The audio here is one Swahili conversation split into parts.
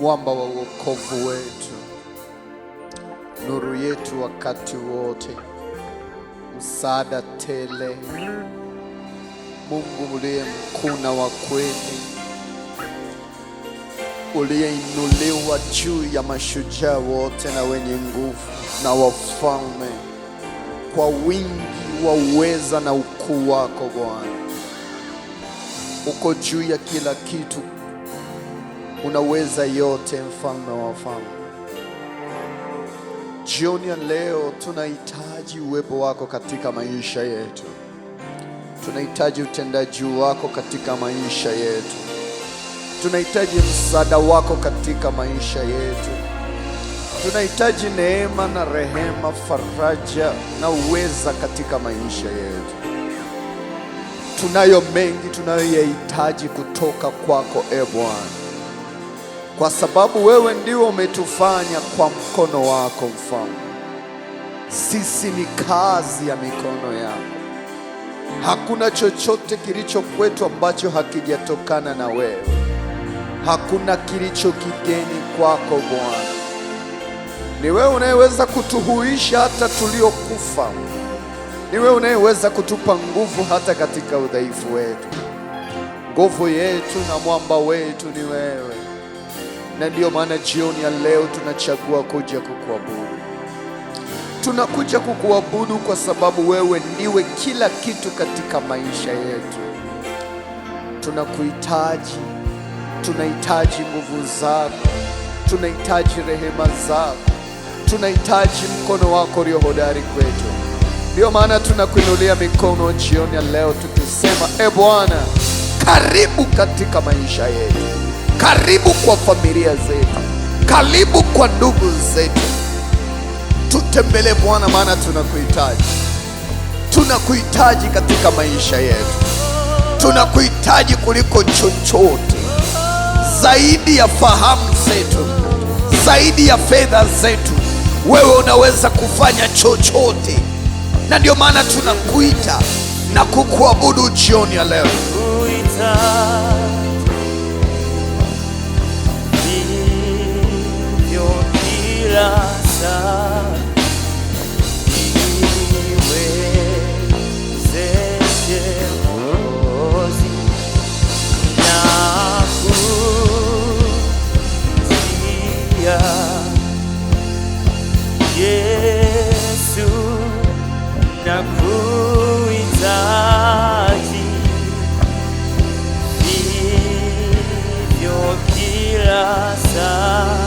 mwamba wa wokovu wetu, nuru yetu wakati wote, msaada tele, Mungu uliye mkuu na wa kweli, uliyeinuliwa juu ya mashujaa wote na wenye nguvu na wafalme, kwa wingi wa uweza na ukuu wako Bwana. Uko juu ya kila kitu, unaweza yote, mfalme wa wafalme. Jioni ya leo tunahitaji uwepo wako katika maisha yetu. Tunahitaji utendaji wako katika maisha yetu. Tunahitaji msaada wako katika maisha yetu. Tunahitaji neema na rehema, faraja na uweza katika maisha yetu. Tunayo mengi tunayoyahitaji kutoka kwako, Bwana, kwa sababu wewe ndiwe umetufanya kwa mkono wako, mfalme. Sisi ni kazi ya mikono yako. Hakuna chochote kilicho kwetu ambacho hakijatokana na wewe. Hakuna kilicho kigeni kwako Bwana. Ni wewe unayeweza kutuhuisha hata tuliokufa. Ni wewe unayeweza kutupa nguvu hata katika udhaifu wetu. Nguvu yetu na mwamba wetu ni wewe, na ndiyo maana jioni ya leo tunachagua kuja kukuabudu. Tunakuja kukuabudu kwa sababu wewe ndiwe kila kitu katika maisha yetu. Tunakuhitaji, tunahitaji nguvu zako, tunahitaji rehema zako, tunahitaji mkono wako ulio hodari kwetu. Ndiyo maana tunakuinulia mikono jioni ya leo tukisema, Bwana, karibu katika maisha yetu, karibu kwa familia zetu, karibu kwa ndugu zetu. Tutembelee Bwana, maana tunakuhitaji. Tunakuhitaji katika maisha yetu. Tunakuhitaji kuliko chochote, zaidi ya fahamu zetu, zaidi ya fedha zetu. Wewe unaweza kufanya chochote, na ndio maana tunakuita na kukuabudu jioni ya leo. Yesu, nakuhitaji hivyo kila saa.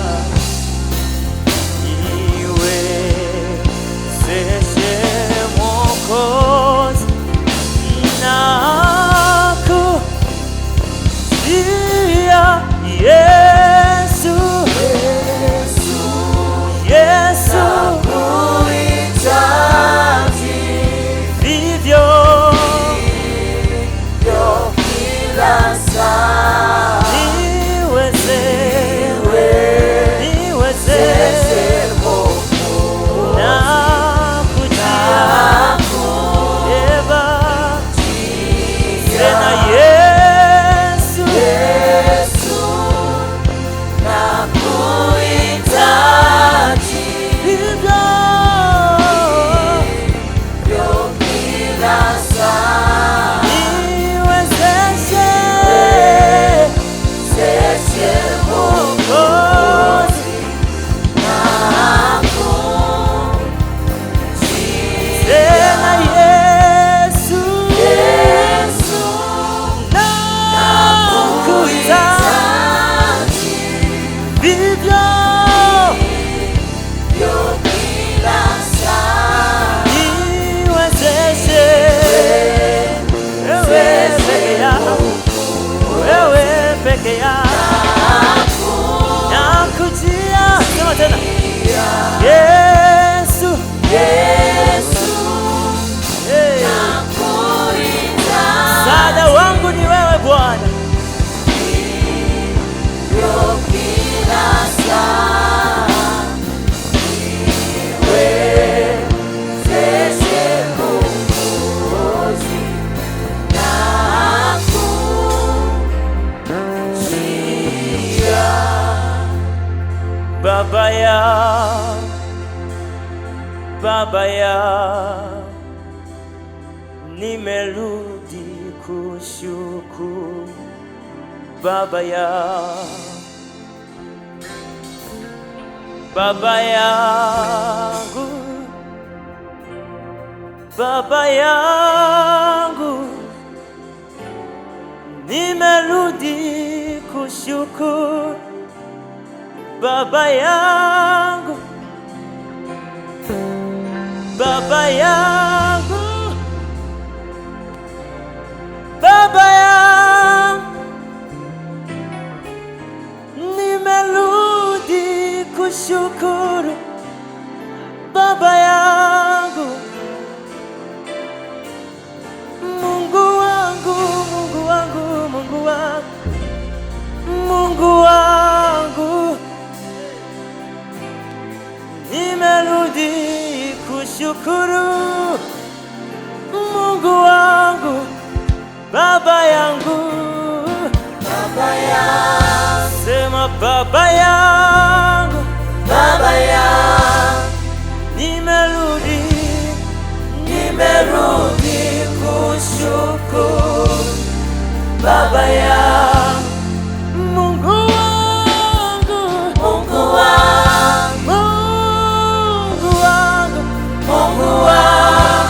Niwezeshe Mwokozi, nakujia Yesu. Yesu, nakuhitaji vivyo kila saa. Niwezeshe Mwokozi, nakujia tena Yesu. Yesu, nakuhitaji vivyo kila saa. Niwezeshe Mwokozi, tena Yesu. Yesu, nakuhitaji vivyo kila saa. Niwezeshe wewe peke yako, nakujia. Sema tena, Yesu. Yesu, msaada wangu ni wewe Bwana, kila saa. Niwezeshe Mwokozi, nakujia Baba ya nimerudi kushukuru Baba ya Baba yangu, Baba yangu, nimerudi kushukuru Baba yangu, Baba yangu, Baba yangu, nimerudi kushukuru Baba yangu, Mungu wangu, Mungu wangu, Mungu wangu, Mungu wangu, nimerudi kushukuru Mungu wangu, Baba yangu, Baba yangu, sema Baba yangu, Baba yangu, nimerudi kushukuru Baba yangu, Mungu wangu, Mungu wangu, Mungu wangu, Mungu wangu,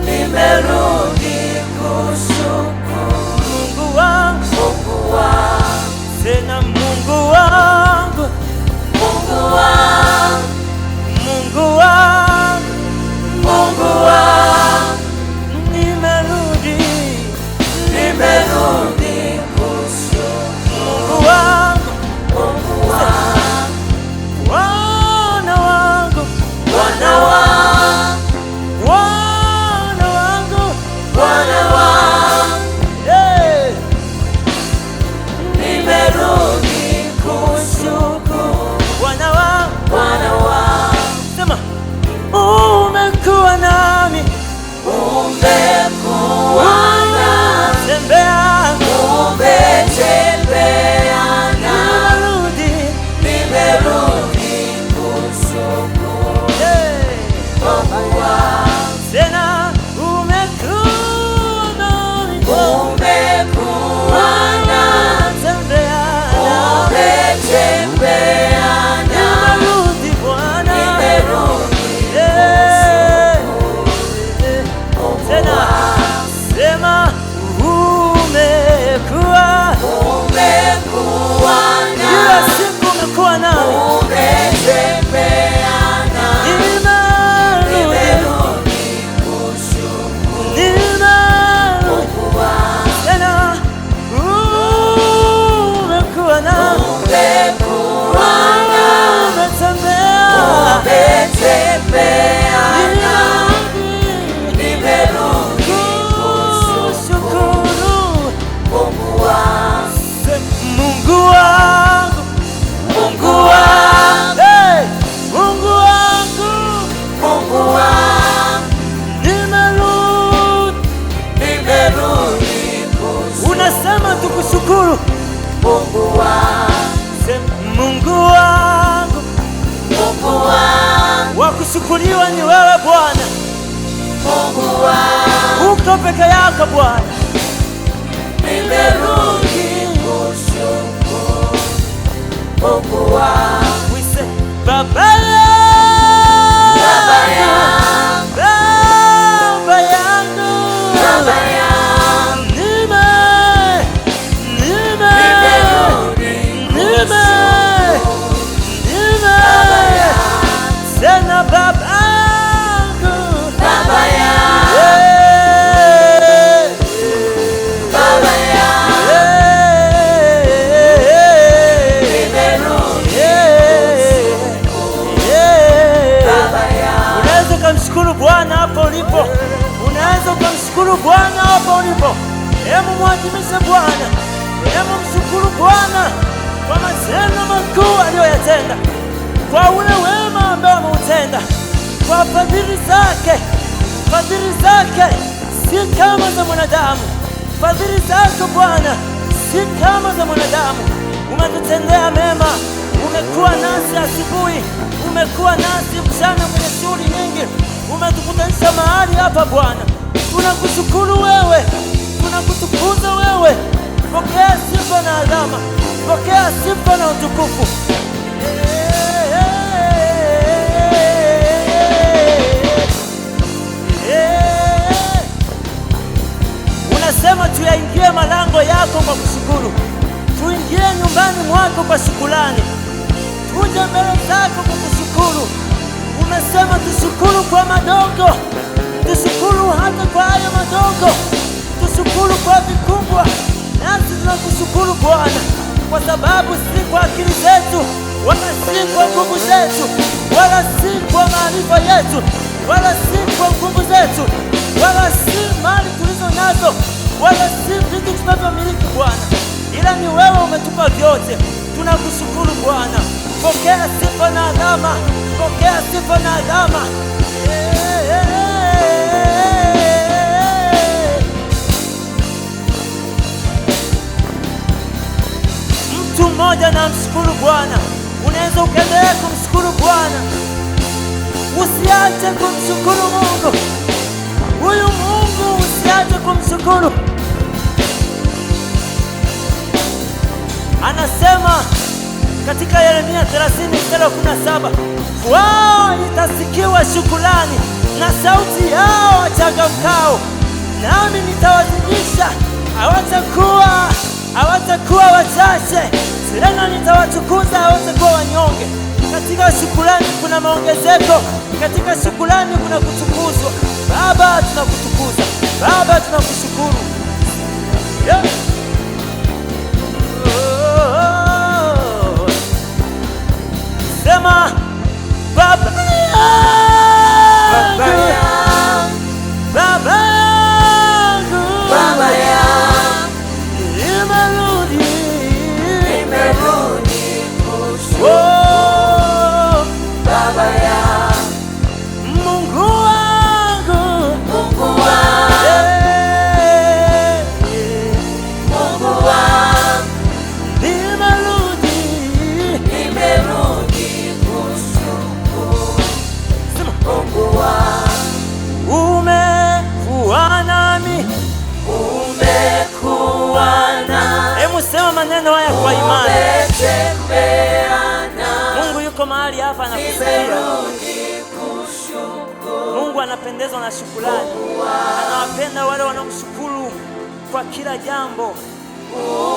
nimerudi kushukuru Mungu wangu, Mungu wangu, tena Mungu wangu, Mungu wangu, Mungu wangu, Mungu wangu, nimerudi kushukuru Mungu wangu, Mungu wangu, wana wangu, Bwana wangu, wana wangu, Bwana wangu, yeah. nimerudi kushukuru Wana wangu, Bwana wangu, sema umekuwa nami, umekuwa nami, tembea, umetembea nami, nimerudi, nimerudi kushukuru yeah. Mungu wangu, Tena umekuwa nami, umekuwa nami, tembea, umetembea nami, nimerudi Bwana, nimerudi yeah. Mungu Tena wangu, sema umekuwa, umekuwa kila nami, siku umekuwa nami, umetembea nami, nimerudi, nimerudi kushukuru nimerudi. Mungu wangu, Tena umekuwa nami, umekuwa nami, umetembea, umetembea nami, nimerudi kushukuru Mungu wangu, Mungu wangu, Mungu wangu, hey, Mungu wangu, Mungu wangu, nimerudi. nimerudi kushukuru Unasema tukushukuru, Mungu wangu, sema Mungu wangu, Mungu wangu, wa kushukuriwa ni wewe Bwana, Mungu wangu, uko peke yako Bwana, nimerudi kushukuru Mungu wangu, we say Baba Baba yangu, yangu, Baba yangu, Baba yangu, nimerudi kushukuru Baba yangu, tena Baba yangu, Baba yangu, yeah. Baba yangu, Yeah. nimerudi Baba yangu, Unaweza ukamshukuru Bwana hapo ulipo, unaweza ukamshukuru Bwana hapo ulipo. Hebu mwadhimishe Bwana, hebu mshukuru Bwana kwa matendo makuu aliyoyatenda, kwa ule wema ambao ameutenda, kwa fadhili zake. Fadhili zake si kama za mwanadamu, fadhili zake Bwana si kama za mwanadamu. Umetutendea mema, umekuwa nasi asubuhi, umekuwa nasi mchana mwenye shughuli nyingi, umetukutanisha mahali hapa Bwana. Tunakushukuru wewe, tunakutukuza wewe. Pokea sifa na adhama, pokea sifa na utukufu. Unasema tuyaingie malango yako kwa kushukuru, tuingie nyumbani mwako kwa shukrani, tuje mbele zako kwa kushukuru. Umesema tushukuru kwa madogo, tushukuru hata kwa hayo madogo, tushukuru kwa vikubwa. Nasi tunakushukuru Bwana, kwa sababu si kwa akili zetu, wala si kwa nguvu zetu, wala si kwa maarifa yetu, wala si kwa nguvu zetu, wala si mali tulizo nazo, wala si vitu tunavyomiliki Bwana, ila ni wewe umetupa vyote. Tunakushukuru Bwana. Pokea sifa na adhama, pokea sifa na adhama. Mtu mmoja na mshukuru Bwana. Unaweza ukaendelea kumshukuru Bwana, usiache kumshukuru Mungu. Huyu Mungu usiache kumshukuru. Anasema katika Yeremia 30:17, wao itasikiwa shukrani na sauti yao wachangamkao, nami nitawazidisha, hawatakuwa wachache tena, nitawatukuza, hawatakuwa wanyonge. Katika shukrani kuna maongezeko, katika shukrani kuna kutukuzwa. Baba, tunakutukuza. Baba, tunakushukuru. Yeah. Sema Baba yangu, Baba yangu, Baba yangu, nimerudi kushukuru. Baba yangu, Mungu wangu, Mungu wangu, Mungu wangu, nimerudi kushukuru. Mungu wangu, umekuwa nami, umekuwa nami. Hebu sema maneno haya kwa imani. Umetembea nami. Mungu yuko mahali hapa anakusikia. Nimerudi kushukuru. Mungu anapendezwa na shukrani. Anawapenda wale wanaomshukuru kwa kila jambo.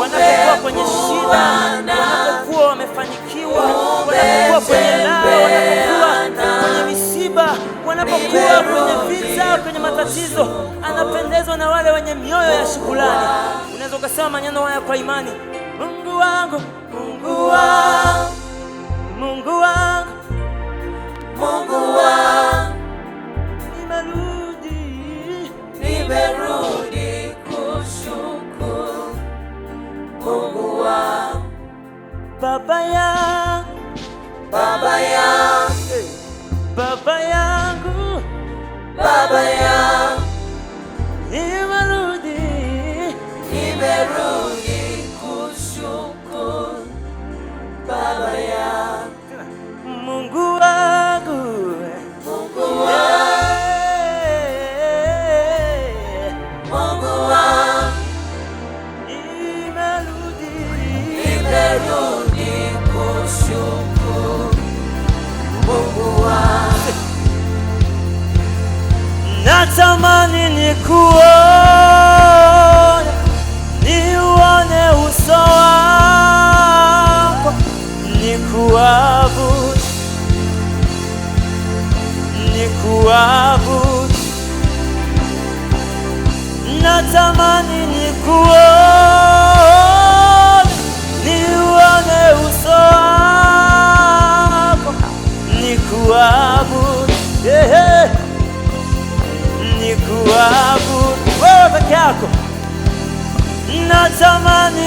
Wanapokuwa kwenye shida, wanapokuwa wamefanikiwa, wanapokuwa kwenye raha, wanapokuwa kwenye misiba, wanapokuwa kwenye vita, kwenye matatizo, anapendezwa na wale wenye mioyo ya shukrani. Unaweza ukasema maneno haya kwa imani. Mungu wangu, Mungu wangu, Mungu wangu, Mungu wangu, nimerudi kushukuru. Mungu wangu, Baba yangu, Baba yangu, Baba yangu, Baba yangu, nimerudi kushukuru. Baba yangu, Mungu wangu, Mungu wangu, Mungu wangu, nimerudi kushukuru. Mungu wangu, natamani niuone uso wako, nikuabudu. Natamani niuone uso wako, nikuabudu. Nikuabudu wewe peke yako. Natamani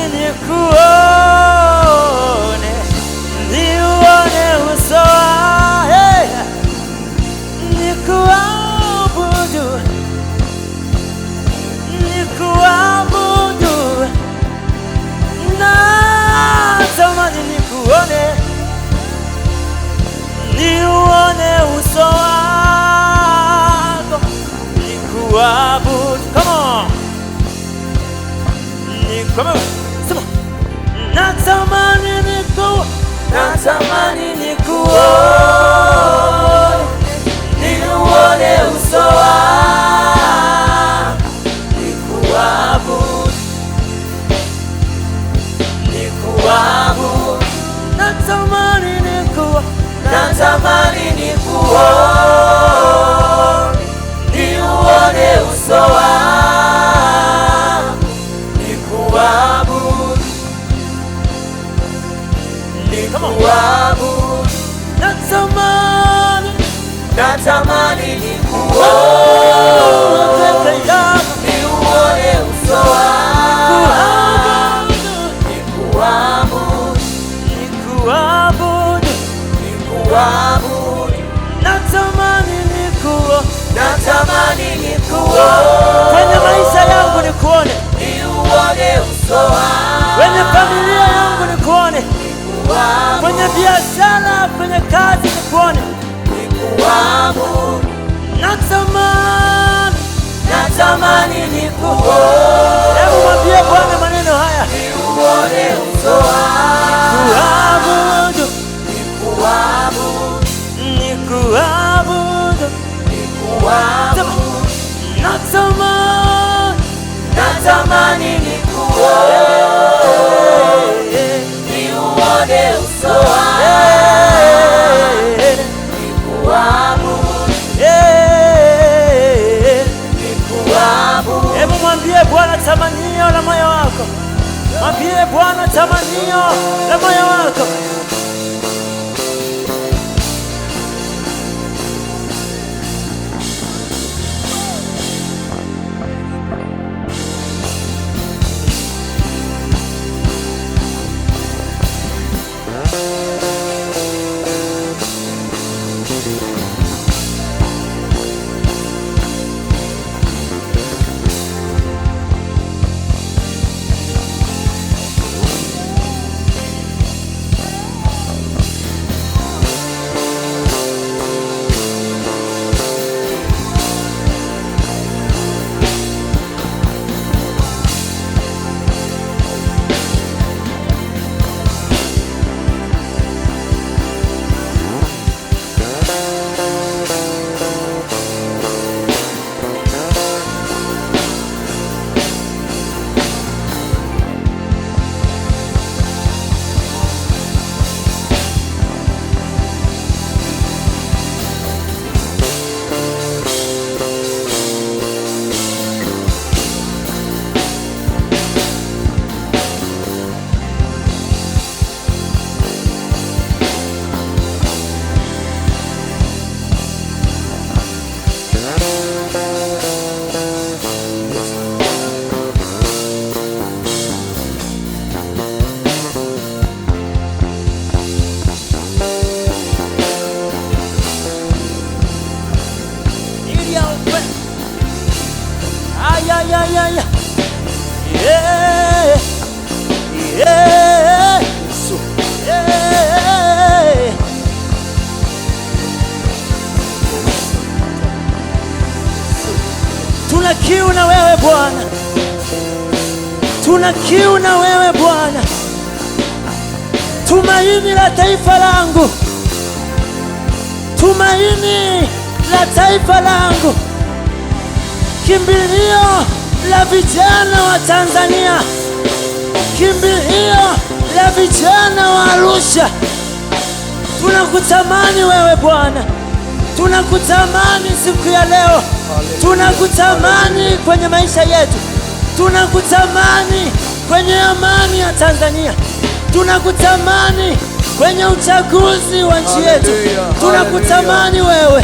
niuone uso wako, nikuabudu. Natamani Come on. Sema. Natamani nikuone, natamani nikuone, niuone uso wako, nikuabudu, nikuabudu. natamani nikuone, Natamani nikuone, niuone uso wako, nikuabudu, nikuabudu. natamani Natamani nikuone, peke yako, niuone uso wako, nikuabudu, nikuabudu, nikuabudu. nikuabudu. Natamani nikuone, Natamani nikuone, kwenye maisha yangu nikuone, niuone uso wako, kwenye familia yangu nikuone, nikuabudu, kwenye biashara, kwenye kazi nikuone. nikuabudu. Natamani, Natamani nikuone, hebu mwambie Bwana maneno haya. niuone uso wako, Nikuabudu, nikuabudu, nikuabudu. nikuabudu. Natamani, Natamani nikuone, niuone uso wako, nikuabudu, nikuabudu. hebu mwambie Bwana tamanio la moyo wako. Mwambie Bwana tamanio la moyo wako. Ili aupe. Ay, ay, ay, ay. Yeah. Yeah. Yeah. Tuna kiu na wewe Bwana, tuna kiu na wewe Bwana, tumaini la taifa langu, tumaini la taifa langu, kimbilio la vijana wa Tanzania, kimbilio la vijana wa Arusha. Tunakutamani wewe Bwana, tunakutamani siku ya leo, tunakutamani kwenye maisha yetu, tunakutamani kwenye amani ya Tanzania, tunakutamani kwenye uchaguzi wa nchi yetu, tunakutamani wewe,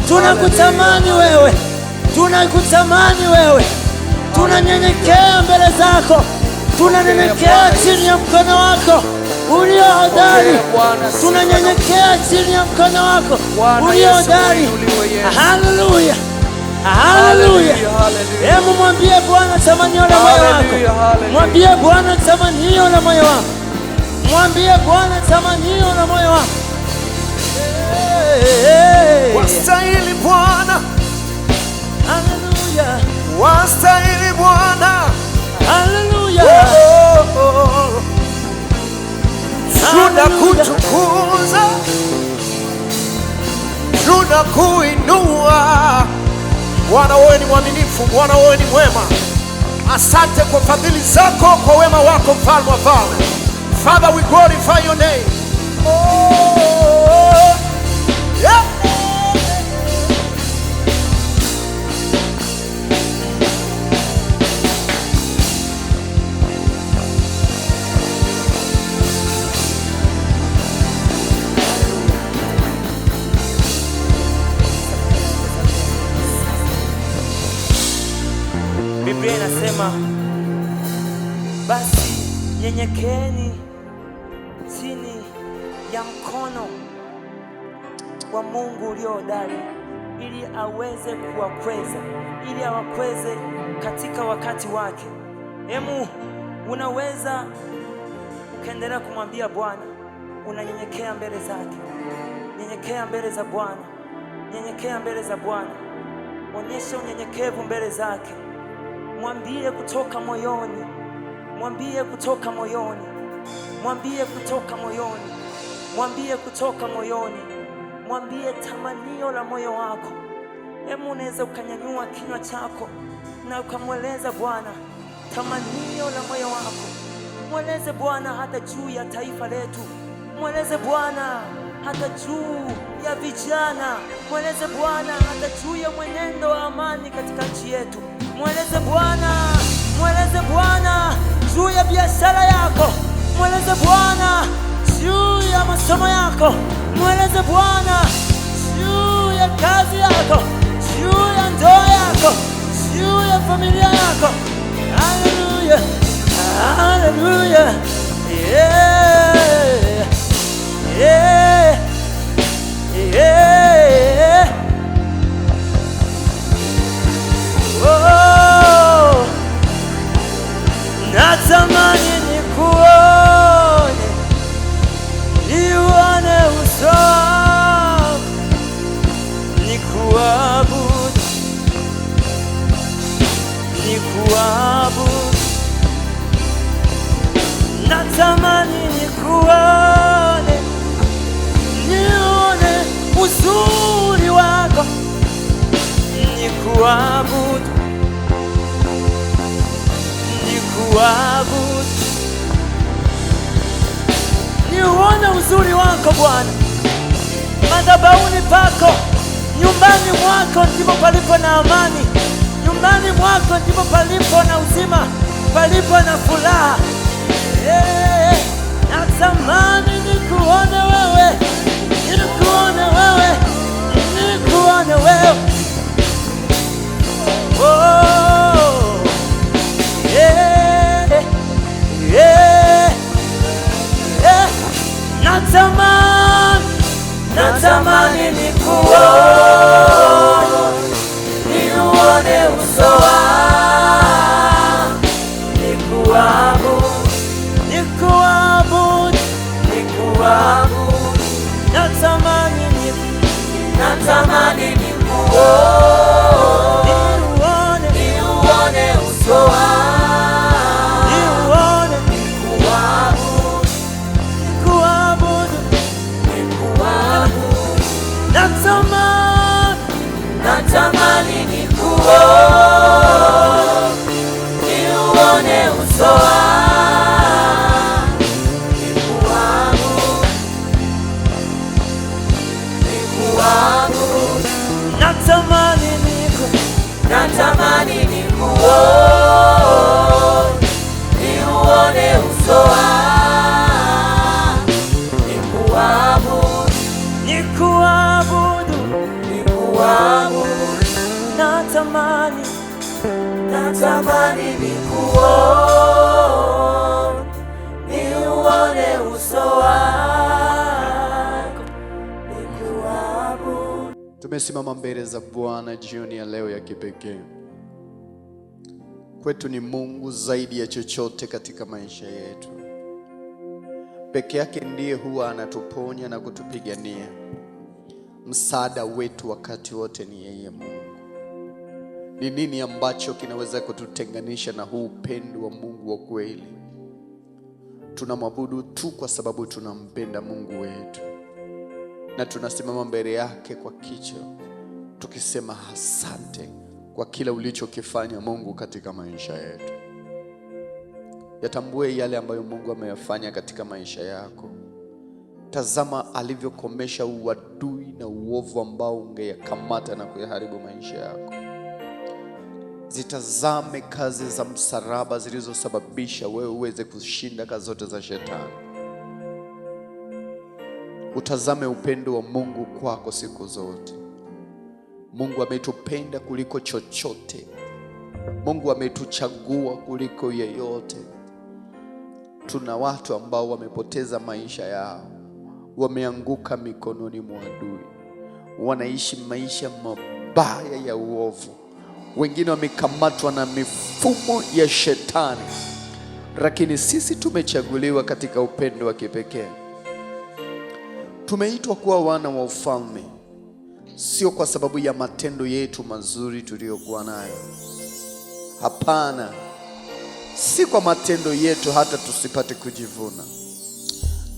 tunakutamani wewe, tunakutamani wewe. Tunanyenyekea mbele zako, tunanyenyekea chini ya mkono wako ulio hodari, tunanyenyekea chini ya mkono wako ulio hodari. Haleluya, haleluya. Hebu mwambie Bwana tamanio la moyo wako, mwambie Bwana tamanio la moyo wako, mwambie Bwana tamanio la moyo wako. Wastahili Bwana, Haleluya, wastahili Bwana, haleluya. tunakutukuza, tunakuinua. Bwana wewe ni mwaminifu, Bwana wewe ni mwema. Asante kwa fadhili zako, kwa wema wako, mfalme wa falme. Father, we glorify your name. Oh, yeah. Biblia inasema, basi nyenyekeeni chini ya mkono wa Mungu ulio hodari, ili aweze kuwakweza, ili awakweze katika wakati wake. Hemu, unaweza ukaendelea kumwambia Bwana, unanyenyekea mbele zake. Nyenyekea mbele za Bwana, nyenyekea mbele za Bwana. Onyesha unyenyekevu mbele zake. Mwambie kutoka moyoni, mwambie kutoka moyoni, mwambie kutoka moyoni, mwambie kutoka moyoni, mwambie tamanio la moyo wako. Hebu unaweza ukanyanyua kinywa chako na ukamweleza Bwana tamanio la moyo wako. Mweleze Bwana hata juu ya taifa letu, mweleze Bwana hata juu ya vijana, mweleze Bwana hata juu ya mwenendo wa amani katika nchi yetu. Mweleze Bwana juu ya biashara yako, mweleze Bwana juu ya masomo yako, mweleze Bwana juu ya kazi yako, juu ya ndoa yako, juu ya familia yako. Haleluya, haleluya, yeah, yeah, yeah. Oh, natamani nikuone, niuone uso wako, nikuabudu, nikuabudu. Natamani nikuone, nione uzuri wako, nikuabudu, nikuabudu. Niuone uzuri wako Bwana madhabahuni pako. Nyumbani mwako ndipo palipo na amani, nyumbani mwako ndipo palipo na uzima, palipo na furaha. Natamani nikuone wewe, nikuone wewe, nikuone wewe. Oh, yeah, yeah, yeah. Natamani nikuone, niuone uso wako, nikuabudu, nikuabudu, nikuabudu. Natamani nikuone, niuone uso wako, niuone, nikuabudu, nikuabudu, nikuabudu. Natamani nikuone, niuone uso wako, nikuabudu, nikuabudu. Natamani nikuone, niuone uso wako, nikuabudu, nikuabudu, nikuabudu. Natamani nikuone, niuone uso wako, nikuabudu. Tumesimama mbele za Bwana jioni ya leo ya kipekee. Kwetu ni Mungu zaidi ya chochote katika maisha yetu. Peke yake ndiye huwa anatuponya na kutupigania. Msaada wetu wakati wote ni yeye Mungu. Ni nini ambacho kinaweza kututenganisha na huu upendo wa Mungu wa kweli? tunamwabudu tu kwa sababu tunampenda Mungu wetu, na tunasimama mbele yake kwa kicho tukisema asante kwa kila ulichokifanya Mungu katika maisha yetu. Yatambue yale ambayo Mungu ameyafanya katika maisha yako. Tazama alivyokomesha uadui na uovu ambao ungeyakamata na kuyaharibu maisha yako. Zitazame kazi za msalaba zilizosababisha wewe uweze kushinda kazi zote za shetani. Utazame upendo wa Mungu kwako siku zote. Mungu ametupenda kuliko chochote. Mungu ametuchagua kuliko yeyote. Tuna watu ambao wamepoteza maisha yao, wameanguka mikononi mwa adui, wanaishi maisha mabaya ya uovu. Wengine wamekamatwa na mifumo ya shetani, lakini sisi tumechaguliwa katika upendo wa kipekee. Tumeitwa kuwa wana wa ufalme, sio kwa sababu ya matendo yetu mazuri tuliyokuwa nayo. Hapana, si kwa matendo yetu hata tusipate kujivuna.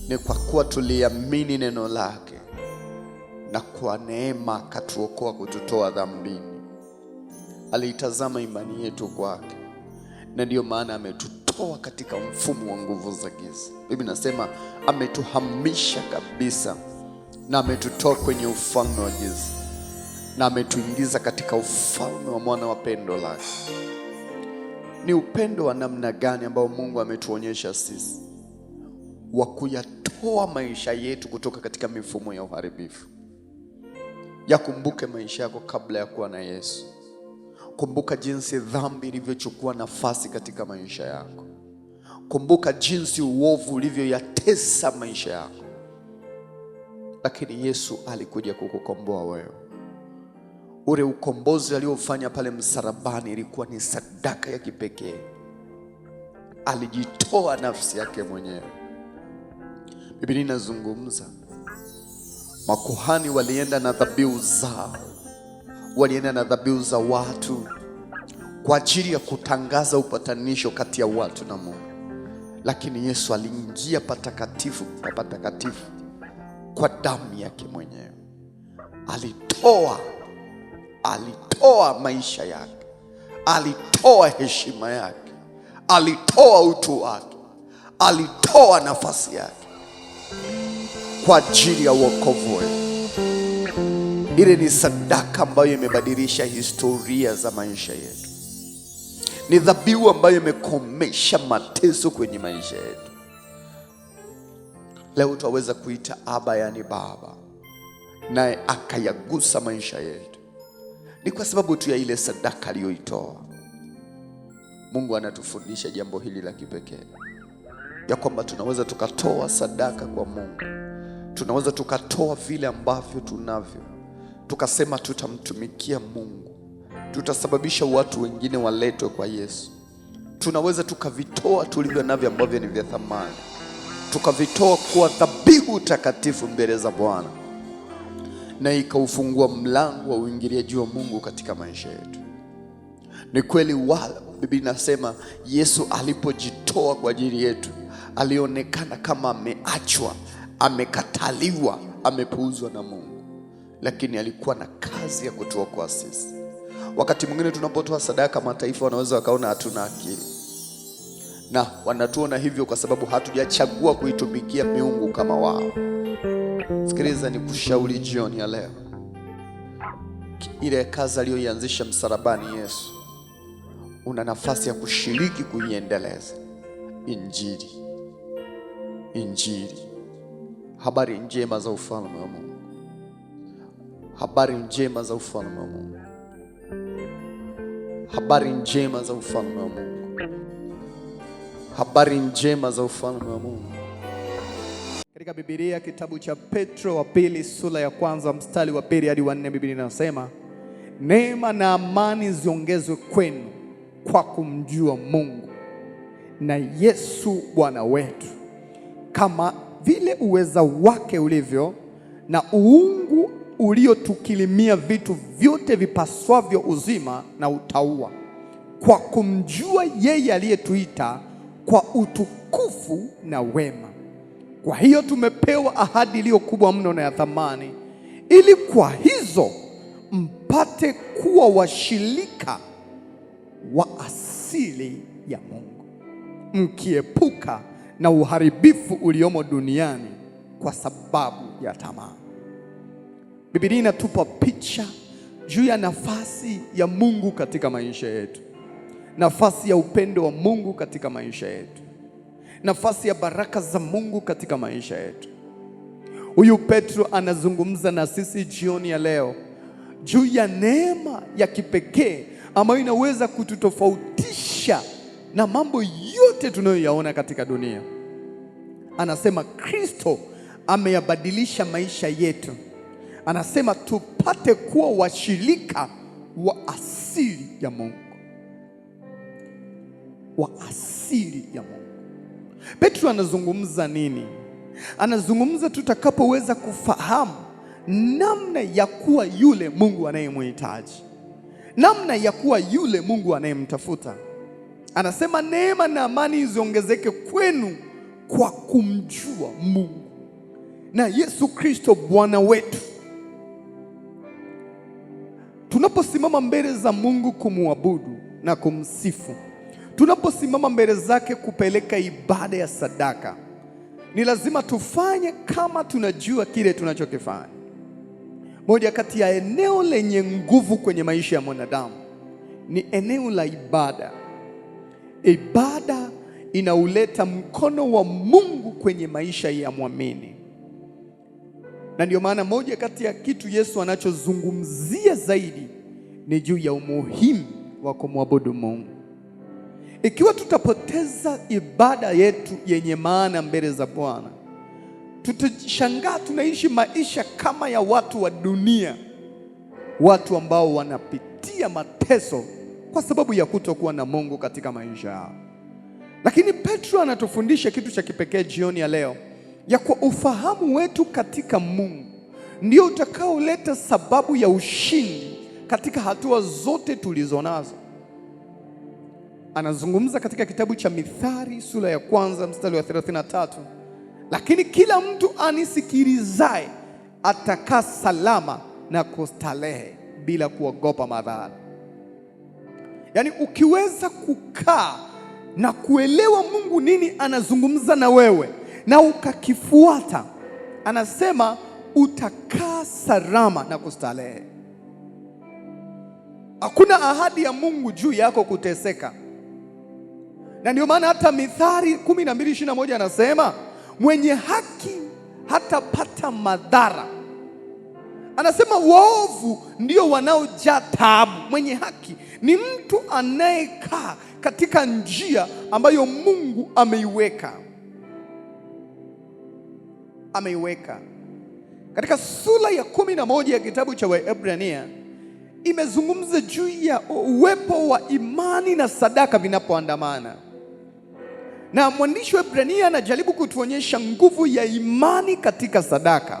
Ni kwa kuwa tuliamini neno lake, na kwa neema akatuokoa kututoa dhambini. Aliitazama imani yetu kwake, na ndiyo maana ametutoa katika mfumo wa nguvu za giza. Biblia inasema ametuhamisha kabisa, na ametutoa kwenye ufalme wa giza, na ametuingiza katika ufalme wa mwana wa pendo lake. Ni upendo wa namna gani ambao Mungu ametuonyesha sisi, wa kuyatoa maisha yetu kutoka katika mifumo ya uharibifu. Yakumbuke maisha yako kabla ya kuwa na Yesu. Kumbuka jinsi dhambi ilivyochukua nafasi katika maisha yako. Kumbuka jinsi uovu ulivyoyatesa maisha yako. Lakini Yesu alikuja kukukomboa wewe. Ule ukombozi aliofanya pale msalabani ilikuwa ni sadaka ya kipekee. Alijitoa nafsi yake mwenyewe. Biblia inazungumza, makuhani walienda na dhabihu zao, walienda na dhabihu za watu kwa ajili ya kutangaza upatanisho kati ya watu na Mungu. Lakini Yesu aliingia patakatifu pa patakatifu kwa damu yake mwenyewe. Alitoa maisha yake, alitoa heshima yake, alitoa utu wake, alitoa nafasi yake kwa ajili ya wokovu wetu. Ile ni sadaka ambayo imebadilisha historia za maisha yetu. Ni dhabihu ambayo imekomesha mateso kwenye maisha yetu. Leo tutaweza kuita Aba, yani Baba, naye akayagusa maisha yetu. Ni kwa sababu tu ya ile sadaka aliyoitoa. Mungu anatufundisha jambo hili la kipekee, ya kwamba tunaweza tukatoa sadaka kwa Mungu. Tunaweza tukatoa vile ambavyo tunavyo, tukasema tutamtumikia Mungu, tutasababisha watu wengine waletwe kwa Yesu. Tunaweza tukavitoa tulivyo navyo ambavyo ni vya thamani, tukavitoa kuwa dhabihu takatifu mbele za Bwana, na ikaufungua mlango wa uingiliaji wa Mungu katika maisha yetu. Ni kweli, Biblia inasema Yesu alipojitoa kwa ajili yetu alionekana kama ameachwa, amekataliwa, amepuuzwa na Mungu, lakini alikuwa na kazi ya kutuokoa sisi. Wakati mwingine tunapotoa sadaka, mataifa wanaweza wakaona hatuna akili, na wanatuona hivyo kwa sababu hatujachagua kuitumikia miungu kama wao. Sikiliza, ni kushauri jioni ya leo, ile kazi aliyoianzisha msalabani Yesu, una nafasi ya kushiriki kuiendeleza. Injili, habari njema za ufalme wa Mungu, habari njema za ufalme wa Mungu, habari njema za ufalme wa Mungu, habari njema za ufalme wa Mungu. Katika Biblia kitabu cha Petro wa pili sura ya kwanza mstari wa 2 hadi wa 4, Biblia inasema, neema na amani ziongezwe kwenu kwa kumjua Mungu na Yesu Bwana wetu, kama vile uweza wake ulivyo na uungu uliotukirimia vitu vyote vipaswavyo uzima na utauwa, kwa kumjua yeye aliyetuita kwa utukufu na wema. Kwa hiyo tumepewa ahadi iliyo kubwa mno na ya thamani, ili kwa hizo mpate kuwa washirika wa asili ya Mungu, mkiepuka na uharibifu uliomo duniani kwa sababu ya tamaa. Biblia inatupa picha juu ya nafasi ya Mungu katika maisha yetu, nafasi ya upendo wa Mungu katika maisha yetu, nafasi ya baraka za Mungu katika maisha yetu. Huyu Petro anazungumza na sisi jioni ya leo juu ya neema ya kipekee ambayo inaweza kututofautisha na mambo yote tunayoyaona katika dunia. Anasema Kristo ameyabadilisha maisha yetu. Anasema tupate kuwa washirika wa asili ya Mungu, wa asili ya Mungu. Petro anazungumza nini? Anazungumza tutakapoweza kufahamu namna ya kuwa yule Mungu anayemhitaji, namna ya kuwa yule Mungu anayemtafuta. Anasema neema na amani ziongezeke kwenu kwa kumjua Mungu na Yesu Kristo Bwana wetu. Tunaposimama mbele za Mungu kumwabudu na kumsifu, tunaposimama mbele zake kupeleka ibada ya sadaka, ni lazima tufanye kama tunajua kile tunachokifanya. Moja kati ya eneo lenye nguvu kwenye maisha ya mwanadamu ni eneo la ibada. Ibada inauleta mkono wa Mungu kwenye maisha ya muamini. Na ndio maana moja kati ya kitu Yesu anachozungumzia zaidi ni juu ya umuhimu wa kumwabudu Mungu. Ikiwa tutapoteza ibada yetu yenye maana mbele za Bwana, tutashangaa tunaishi maisha kama ya watu wa dunia, watu ambao wanapitia mateso kwa sababu ya kutokuwa na Mungu katika maisha yao. Lakini Petro anatufundisha kitu cha kipekee jioni ya leo, ya kwa ufahamu wetu katika Mungu ndio utakaoleta sababu ya ushindi katika hatua zote tulizonazo. Anazungumza katika kitabu cha Mithali sura ya 1 mstari wa 33, lakini kila mtu anisikilizaye atakaa salama na kustarehe bila kuogopa madhara. Yaani ukiweza kukaa na kuelewa Mungu nini anazungumza na wewe na ukakifuata, anasema utakaa salama na kustarehe. Hakuna ahadi ya Mungu juu yako kuteseka. Na ndio maana hata Mithali 12:21 anasema mwenye haki hatapata madhara. Anasema waovu ndio wanaojaa taabu. Mwenye haki ni mtu anayekaa katika njia ambayo Mungu ameiweka. Katika sura ya 11 ya kitabu cha Waebrania imezungumza juu ya uwepo wa imani na sadaka vinapoandamana. Na mwandishi wa Waebrania anajaribu kutuonyesha nguvu ya imani katika sadaka,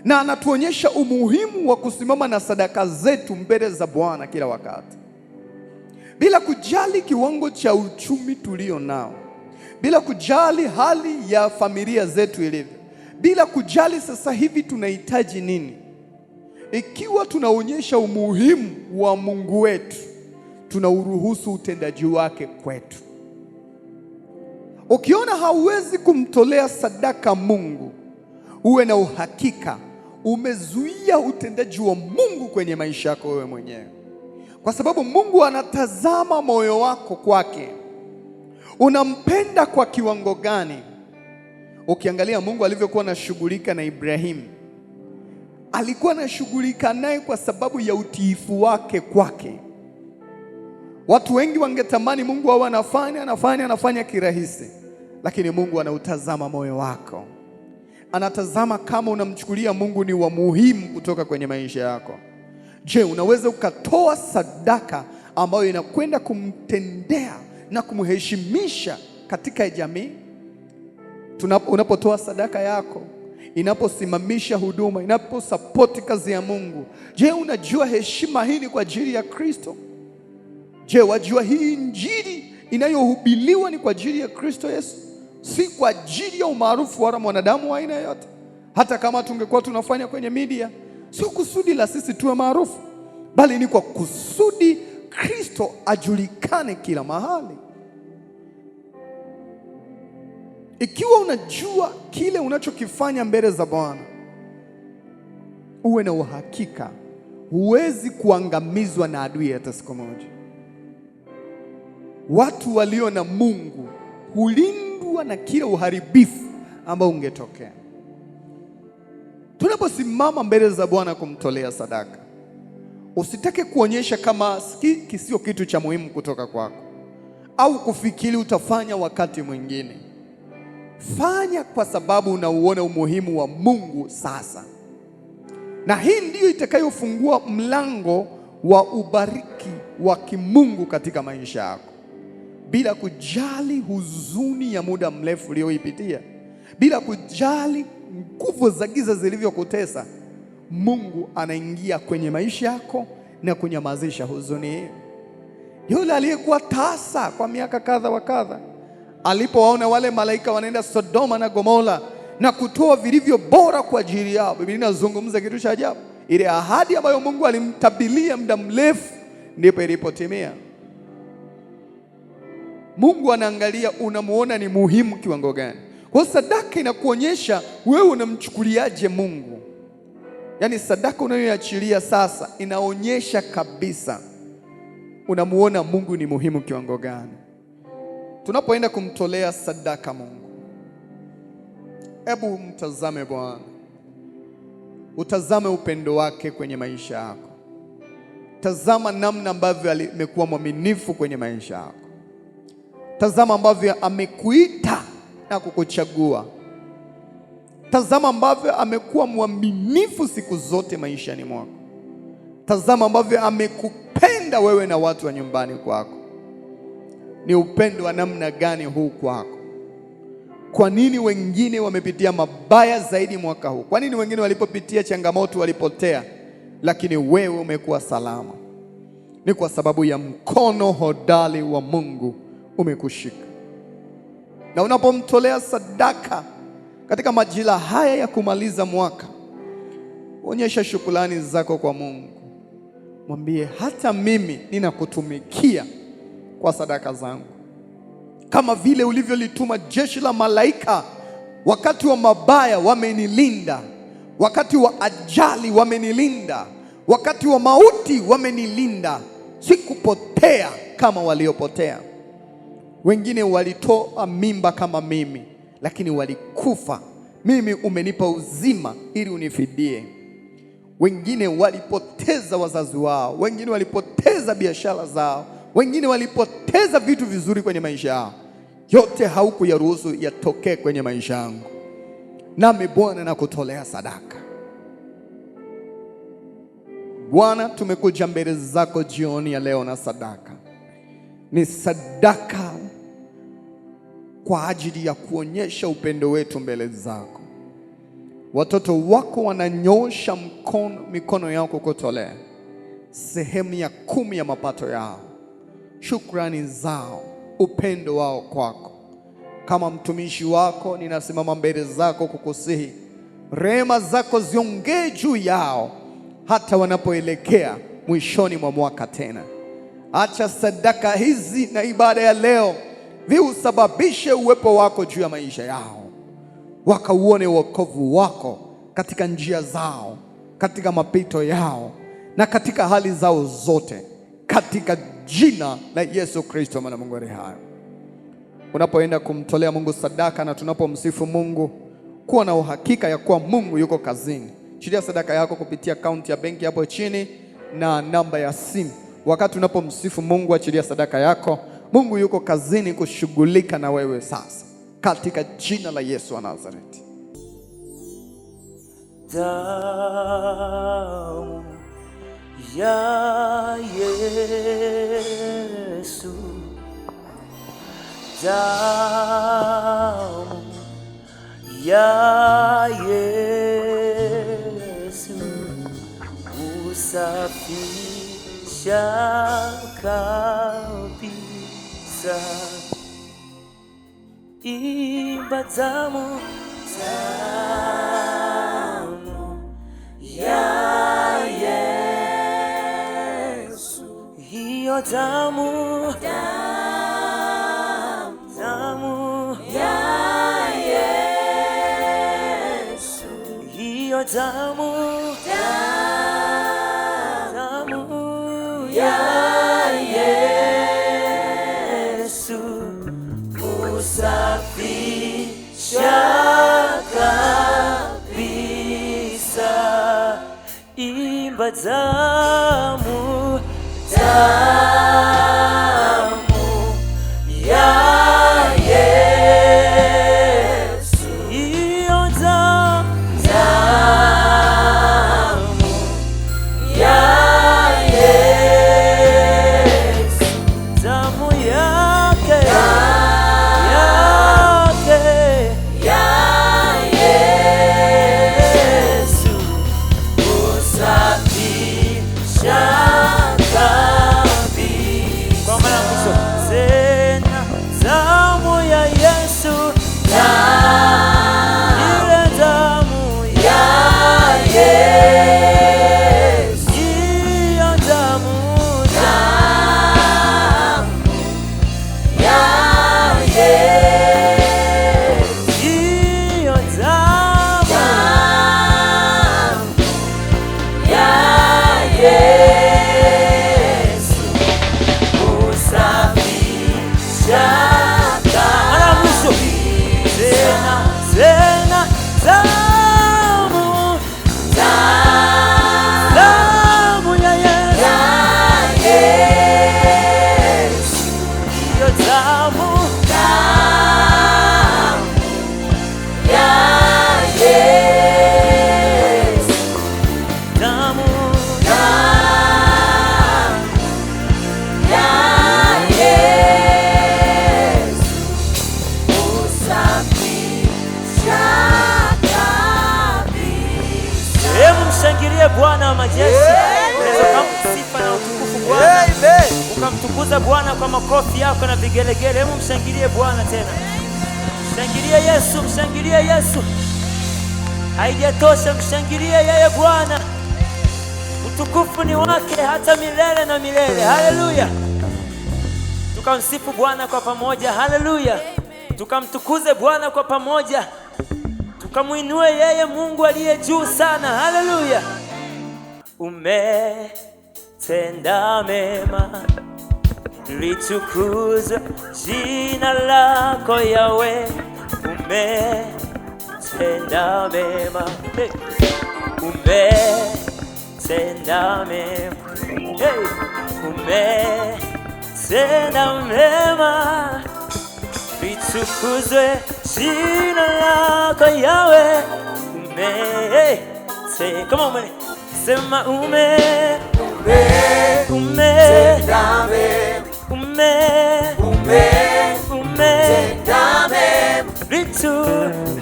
na anatuonyesha umuhimu wa kusimama na sadaka zetu mbele za Bwana kila wakati, bila kujali kiwango cha uchumi tulio nao, bila kujali hali ya familia zetu ilivyo, bila kujali sasa hivi tunahitaji nini. Ikiwa tunaonyesha umuhimu wa Mungu wetu, tunauruhusu utendaji wake kwetu. Ukiona hauwezi kumtolea sadaka Mungu, uwe na uhakika umezuia utendaji wa Mungu kwenye maisha yako wewe mwenyewe, kwa sababu Mungu anatazama moyo wako kwake. Unampenda kwa kiwango gani? Ukiangalia Mungu alivyokuwa anashughulika na Ibrahimu, alikuwa anashughulika naye kwa sababu ya utiifu wake kwake. Watu wengi wangetamani Mungu awe anafanya kirahisi, lakini Mungu anautazama moyo wako. Anatazama kama unamchukulia Mungu ni wa muhimu kutoka kwenye maisha yako. Je, unaweza ukatoa sadaka ambayo inakwenda kumtendea na kumheshimisha katika jamii? Unapotoa sadaka yako, inaposimamisha huduma, inaposapoti kazi ya Mungu, je, unajua heshima hii ni kwa ajili ya Kristo? Je, wajua hii injili inayohubiriwa ni kwa ajili ya Kristo Yesu, si kwa ajili ya umaarufu wala mwanadamu wa aina yote. Hata kama tungekuwa tunafanya kwenye media, sio kusudi la sisi tuwe maarufu, bali ni kwa kusudi Kristo ajulikane kila mahali. Ikiwa unajua kile unachokifanya mbele za Bwana, uwe na uhakika huwezi kuangamizwa na adui hata siku moja. Watu walio na Mungu hulindwa na kila uharibifu ambao ungetokea. Tunaposimama mbele za Bwana kumtolea sadaka, usitake kuonyesha kama sio kitu cha muhimu kutoka kwako, au kufikiri utafanya wakati mwingine. Fanya kwa sababu unauona umuhimu wa Mungu sasa, na hii ndiyo itakayofungua mlango wa ubariki wa kimungu katika maisha yako. Bila kujali huzuni ya muda mrefu uliyoipitia, bila kujali nguvu za giza zilivyokutesa, Mungu anaingia kwenye maisha yako na kunyamazisha huzuni hiyo. Yule aliyekuwa tasa kwa miaka kadha wa kadha, alipowaona wale malaika wanaenda Sodoma na Gomora na kutoa vilivyo bora kwa ajili yao, Biblia inazungumza kitu cha ajabu. Ile ahadi ambayo Mungu alimtabilia muda mrefu ndipo ilipotimia. Mungu anaangalia unamuona ni muhimu kiwango gani. Kwa sadaka inakuonyesha wewe unamchukuliaje Mungu. Yaani sadaka unayoachilia sasa inaonyesha kabisa unamuona Mungu ni muhimu kiwango gani. Tunapoenda kumtolea sadaka Mungu, hebu mtazame Bwana. Utazame upendo wake kwenye maisha yako. Tazama namna ambavyo amekuwa mwaminifu kwenye maisha yako. Tazama ambavyo amekuita na kukuchagua. Tazama ambavyo amekuwa mwaminifu siku zote maishani mwako. Tazama ambavyo amekupenda wewe na watu wa nyumbani kwako. Ni upendo wa namna gani huu kwako? Kwa nini wengine wamepitia mabaya zaidi mwaka huu? Kwa nini wengine walipopitia changamoto walipotea, lakini wewe umekuwa salama? Ni kwa sababu ya mkono hodari wa Mungu umekushika. Na unapomtolea sadaka katika majira haya ya kumaliza mwaka, onyesha shukrani zako kwa Mungu. Mwambie, hata mimi ninakutumikia kwa sadaka zangu, kama vile ulivyolituma jeshi la malaika wakati wa mabaya wamenilinda, wakati wa ajali wamenilinda, wakati wa mauti wamenilinda. Sikupotea kama waliopotea. Wengine walitoa mimba kama mimi, lakini walikufa. Mimi umenipa uzima ili unifidie. Wengine walipoteza wazazi wao, wengine walipoteza biashara zao, wengine walipoteza vitu vizuri kwenye maisha yao. Yote haukuyaruhusu yatokee kwenye maisha yangu. Nami Bwana nakutolea sadaka. Bwana, tumekuja mbele zako jioni ya leo na sadaka. Ni sadaka kwa ajili ya kuonyesha upendo wetu mbele zako. Watoto wako wananyosha mikono yao kukutolea sehemu ya 10 ya mapato yao, shukrani zao, upendo wao kwako. Kama mtumishi wako, ninasimama mbele zako kukusihi rehema zako ziongee juu yao hata wanapoelekea mwishoni mwa mwaka tena. Acha sadaka hizi na ibada ya leo viusababishe uwepo wako juu ya maisha yao, wakauone wokovu wako katika njia zao, katika mapito yao na katika hali zao zote, katika jina la Yesu Kristo mwana Mungu aliye hai. Unapoenda kumtolea Mungu sadaka na tunapomsifu Mungu, kuwa na uhakika ya kuwa Mungu yuko kazini. Chilia sadaka yako kupitia akaunti ya benki hapo chini na namba ya simu. Wakati unapomsifu Mungu, achilia sadaka yako. Mungu yuko kazini kushughulika na wewe sasa, katika jina la Yesu wa Nazareti. Damu ya Yesu, damu ya Yesu husafisha kabisa imba damu ya Yesu, hiyo damu ya Yesu, hiyo damu ya Yesu, usafisha kabisa. imba damu ya Yesu, hiyo damu ya Yesu, damu yake ya Yesu, usafisha kabisa. kwa mara mwisho tena damu ya Yesu ile damu ya Yesu, hiyo damu ya Yesu, hiyo damu ya Yesu, usafisha mara mwisho tena damu ya Yesu hiyo damu damu hebu mshangilie Bwana wa majeshi. Unaweza kumsifa na utukufu Bwana, ukamtukuza Bwana kwa makofi yako na vigelegele. Hebu mshangilie Bwana tena, mshangilie Yesu, mshangilie Yesu. Haijatosha, mshangilie yeye Bwana. Utukufu ni wake hata milele na milele. Haleluya! Tukamsifu Bwana kwa pamoja. Haleluya! Tukamtukuze Bwana kwa pamoja, tukamwinue yeye Mungu aliye juu sana. Haleluya! Umetenda mema, litukuzwe jina lako Yawe. Umetenda mema, hey. Umetenda mema, hey. Umetenda mema, litukuzwe jina lako Yawe. Come on, man. Sema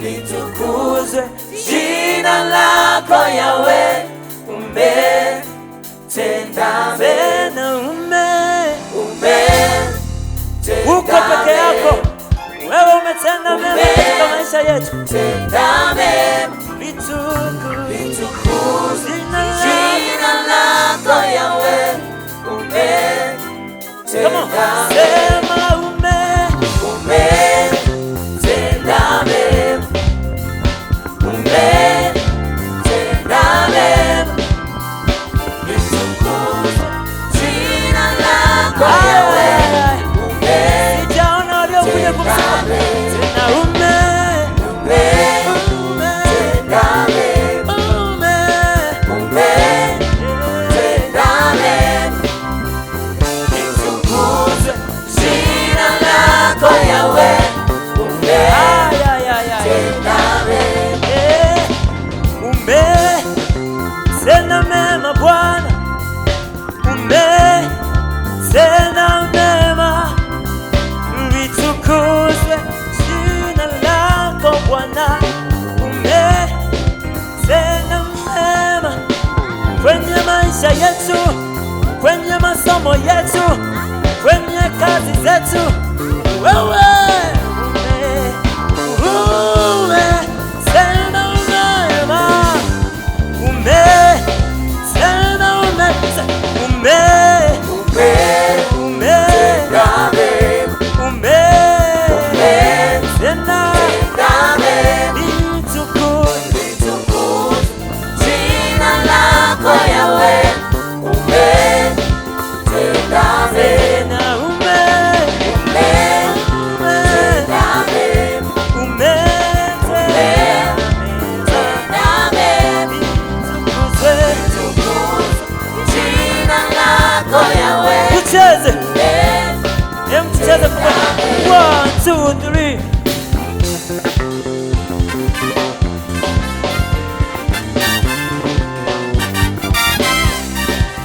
litukuzwe jina lako Yawe, umetenda mema, uko peke yako, wewe umetenda mema katika maisha yetu. Litukuzwe jina lako Yawe, come on, umetenda sema umetenda mema, umetenda mema, litukuzwe jina lako Yawe, sijaona waliokuja kumsifu tena. Umetenda mema Bwana, umetenda mema, litukuzwe jina lako Bwana. Umetenda mema kwenye maisha yetu, kwenye masomo yetu, kwenye kazi zetu. Wewe umetenda mema, umetenda jina lako Yahweh, umetenda mema. Tucheze, tucheze kwa 1, 2, 3.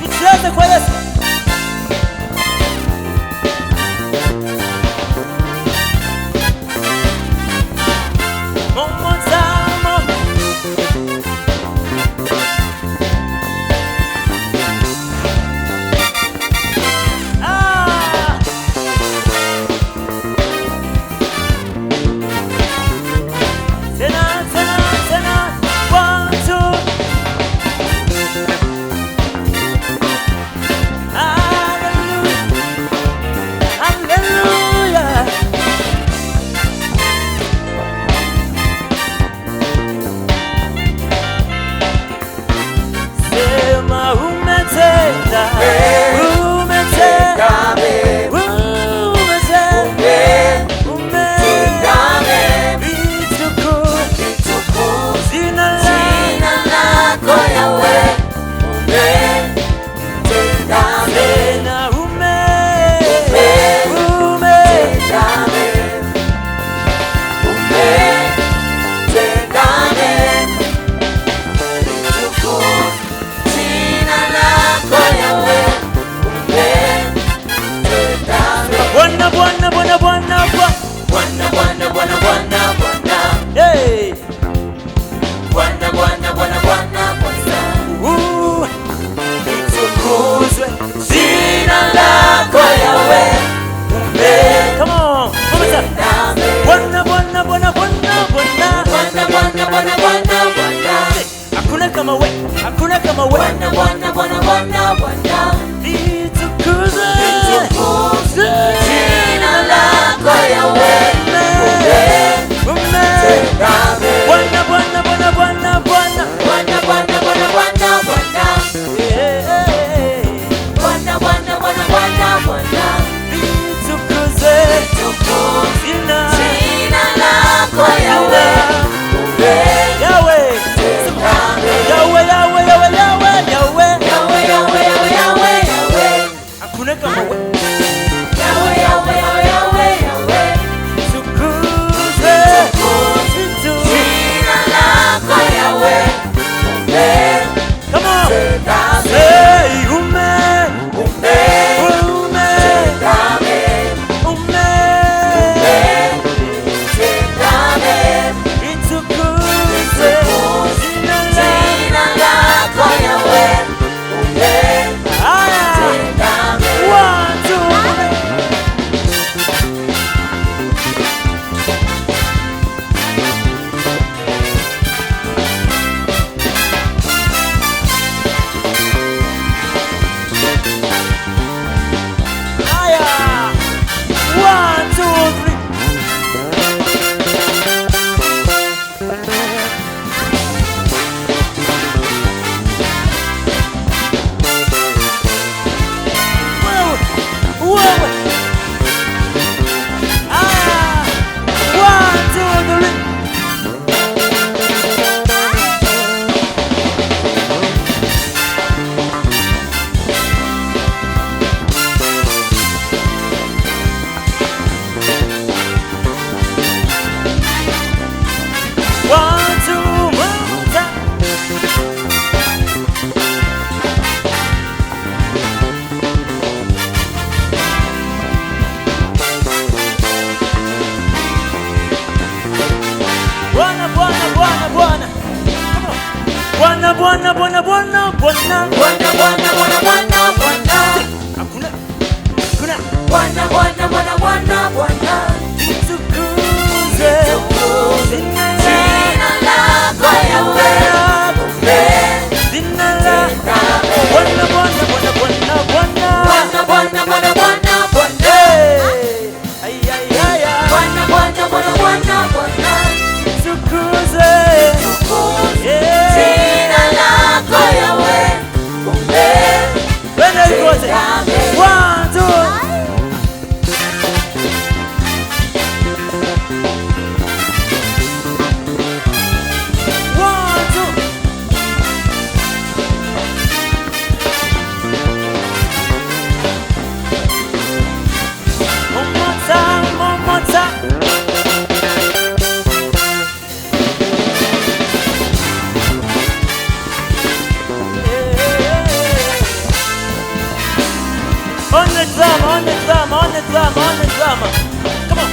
Tucheze kwa Yesu. One more time. Hakuna kama wewe. Litukuzwe jina lako Yahweh, Bwana Bwana Bwana Bwana Bwana Bwana Bwana Bwana Bwana hakuna Bwana Bwana Bwana, Bwana, litukuze jina lako Yahweh, jina lako Bwana, Bwana, Bwana, Bwana, Bwana, Bwana, Bwana, Bwana, Bwana, ay ay ay, Bwana, Bwana, Bwana, Bwana, Bwana, litukuze jina lako Yahweh, Bwana litukuze. One, two. One, two. One more time, one more time. On the drum, on the drum, on the drum, on the drum. Come on.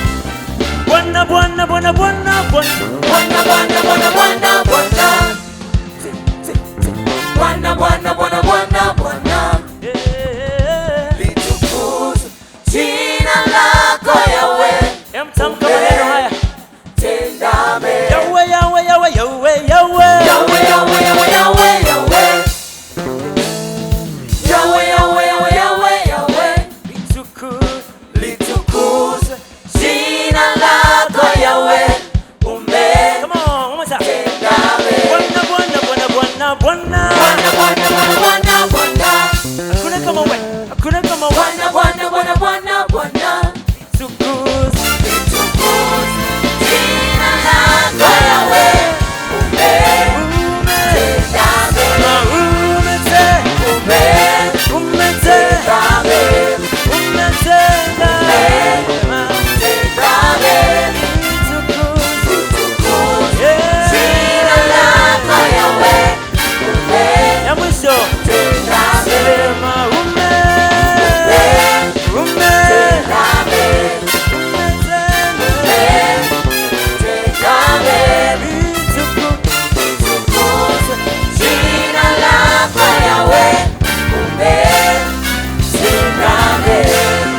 Bwana, Bwana, Bwana, Bwana, Bwana. Bwana, Bwana, Bwana, Bwana, Bwana, Bwana, Bwana, Bwana, Bwana, Bwana, litukuzwe jina lako Yahweh, Tamka maneno haya. tenda mema. Yahweh, Yahweh, Yahweh, Yahweh, Yahweh. Yahweh, Yahweh, Yahweh, Yahweh, Yahweh, Yahweh, Yahweh, Yahweh, Yahweh, Yahweh, litukuzwe jina lako Yahweh, Come on, one more time. umetenda mema. Bwana, Bwana, Bwana, Bwana, Bwana. Bwana, Bwana, Bwana, Bwana, Bwana, Hakuna kama wewe, hakuna kama wewe. Bwana, Bwana, Bwana, Bwana, Bwana, Litukuzwe. litukuzwe jina lako Yahweh, umetenda mema. Umetenda mema. Tenda mema. Litukuzwe jina lako Yahweh, Ya mwisho. umetenda mema.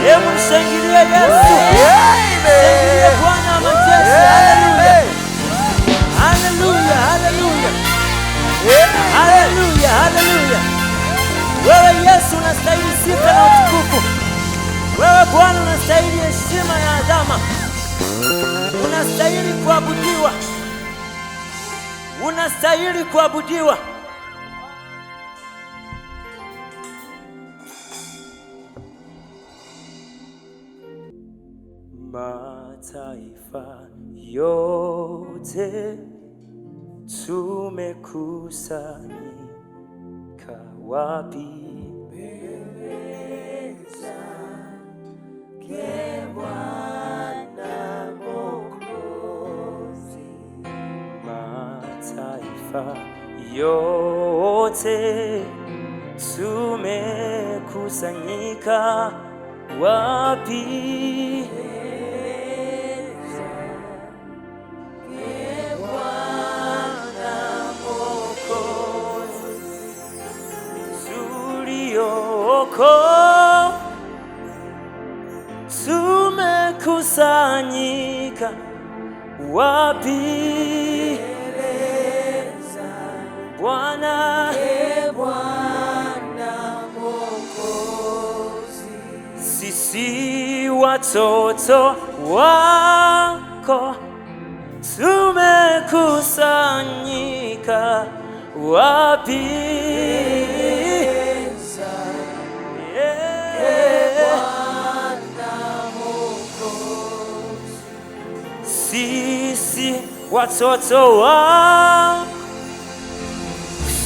Hebu mshangilie Yesu. Mshangilie Bwana wa majeshi. Haleluya. Haleluya, haleluya. Haleluya, haleluya. Wewe Yesu unastahili sifa na utukufu. Wewe Bwana unastahili heshima na adhama. Unastahili kuabudiwa. Unastahili kuabudiwa. Mataifa yote tumekusanyika wapi? Mataifa yote tumekusanyika wapi? Tumekusanyika wapi? Bwana, sisi watoto wako tumekusanyika wapi? Sisi watoto wako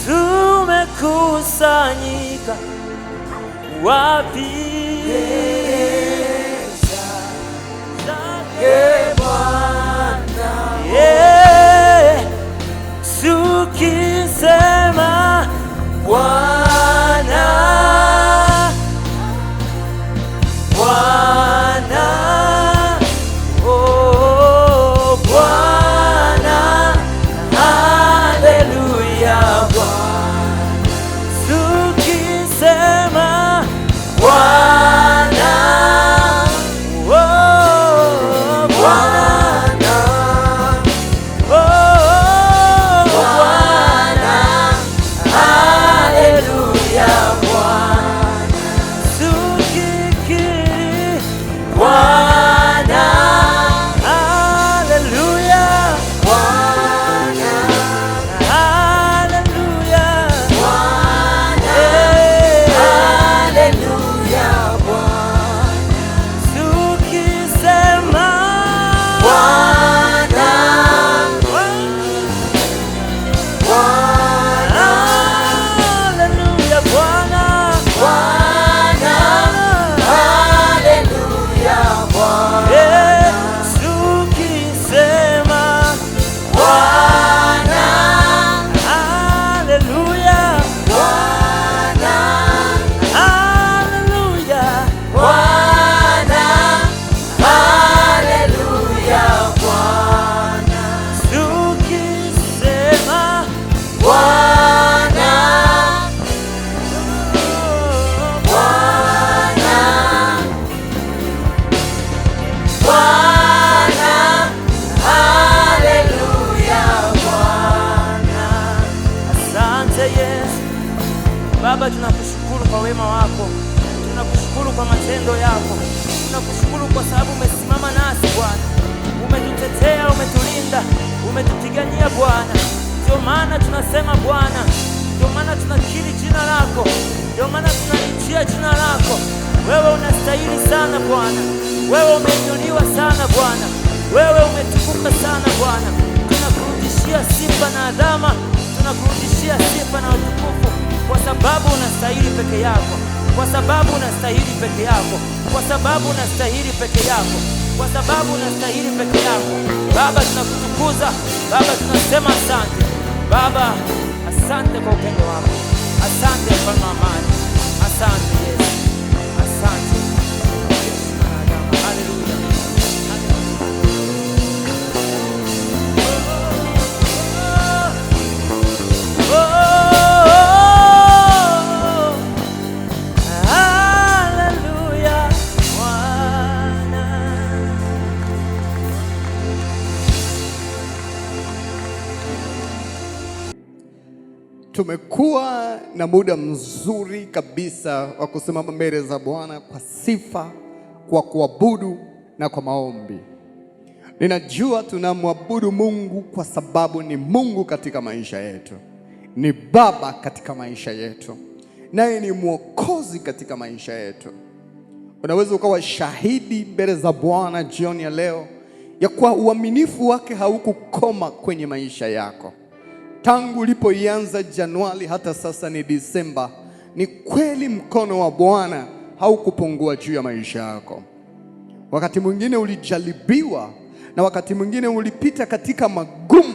tumekusanyika wapi? Tukisema Bwana, Bwana, oh Bwana, haleluya Bwana. Tukisema Bwana, oh Baba, tunakushukuru kwa wema wako, tunakushukuru kwa matendo yako, tunakushukuru kwa sababu umesimama nasi Bwana, umetutetea, umetulinda, umetupigania Bwana. Ndio maana tunasema Bwana, ndio maana tunakiri jina lako, ndio maana tunalitia jina lako. Wewe unastahili sana Bwana, wewe umeinuliwa sana Bwana, wewe umetukuka sana Bwana. Tunakurudishia sifa na adhama, tunakurudishia sifa na utukufu, kwa sababu unastahili peke yako, kwa sababu unastahili peke yako, kwa sababu unastahili peke yako, kwa sababu unastahili peke yako. Baba, tunakutukuza Baba, tunasema asante Baba, asante kwa upendo wako, asante mfalme wa amani, asante Yesu, asante Yesu. Haleluya. Tumekuwa na muda mzuri kabisa wa kusimama mbele za Bwana kwa sifa, kwa kuabudu na kwa maombi. Ninajua tunamwabudu Mungu kwa sababu ni Mungu katika maisha yetu, ni Baba katika maisha yetu, naye ni Mwokozi katika maisha yetu. Unaweza ukawa shahidi mbele za Bwana jioni ya leo ya kuwa uaminifu wake haukukoma kwenye maisha yako. Tangu ulipoianza Januari hata sasa ni Disemba, ni kweli mkono wa Bwana haukupungua juu ya maisha yako. Wakati mwingine ulijaribiwa, na wakati mwingine ulipita katika magumu,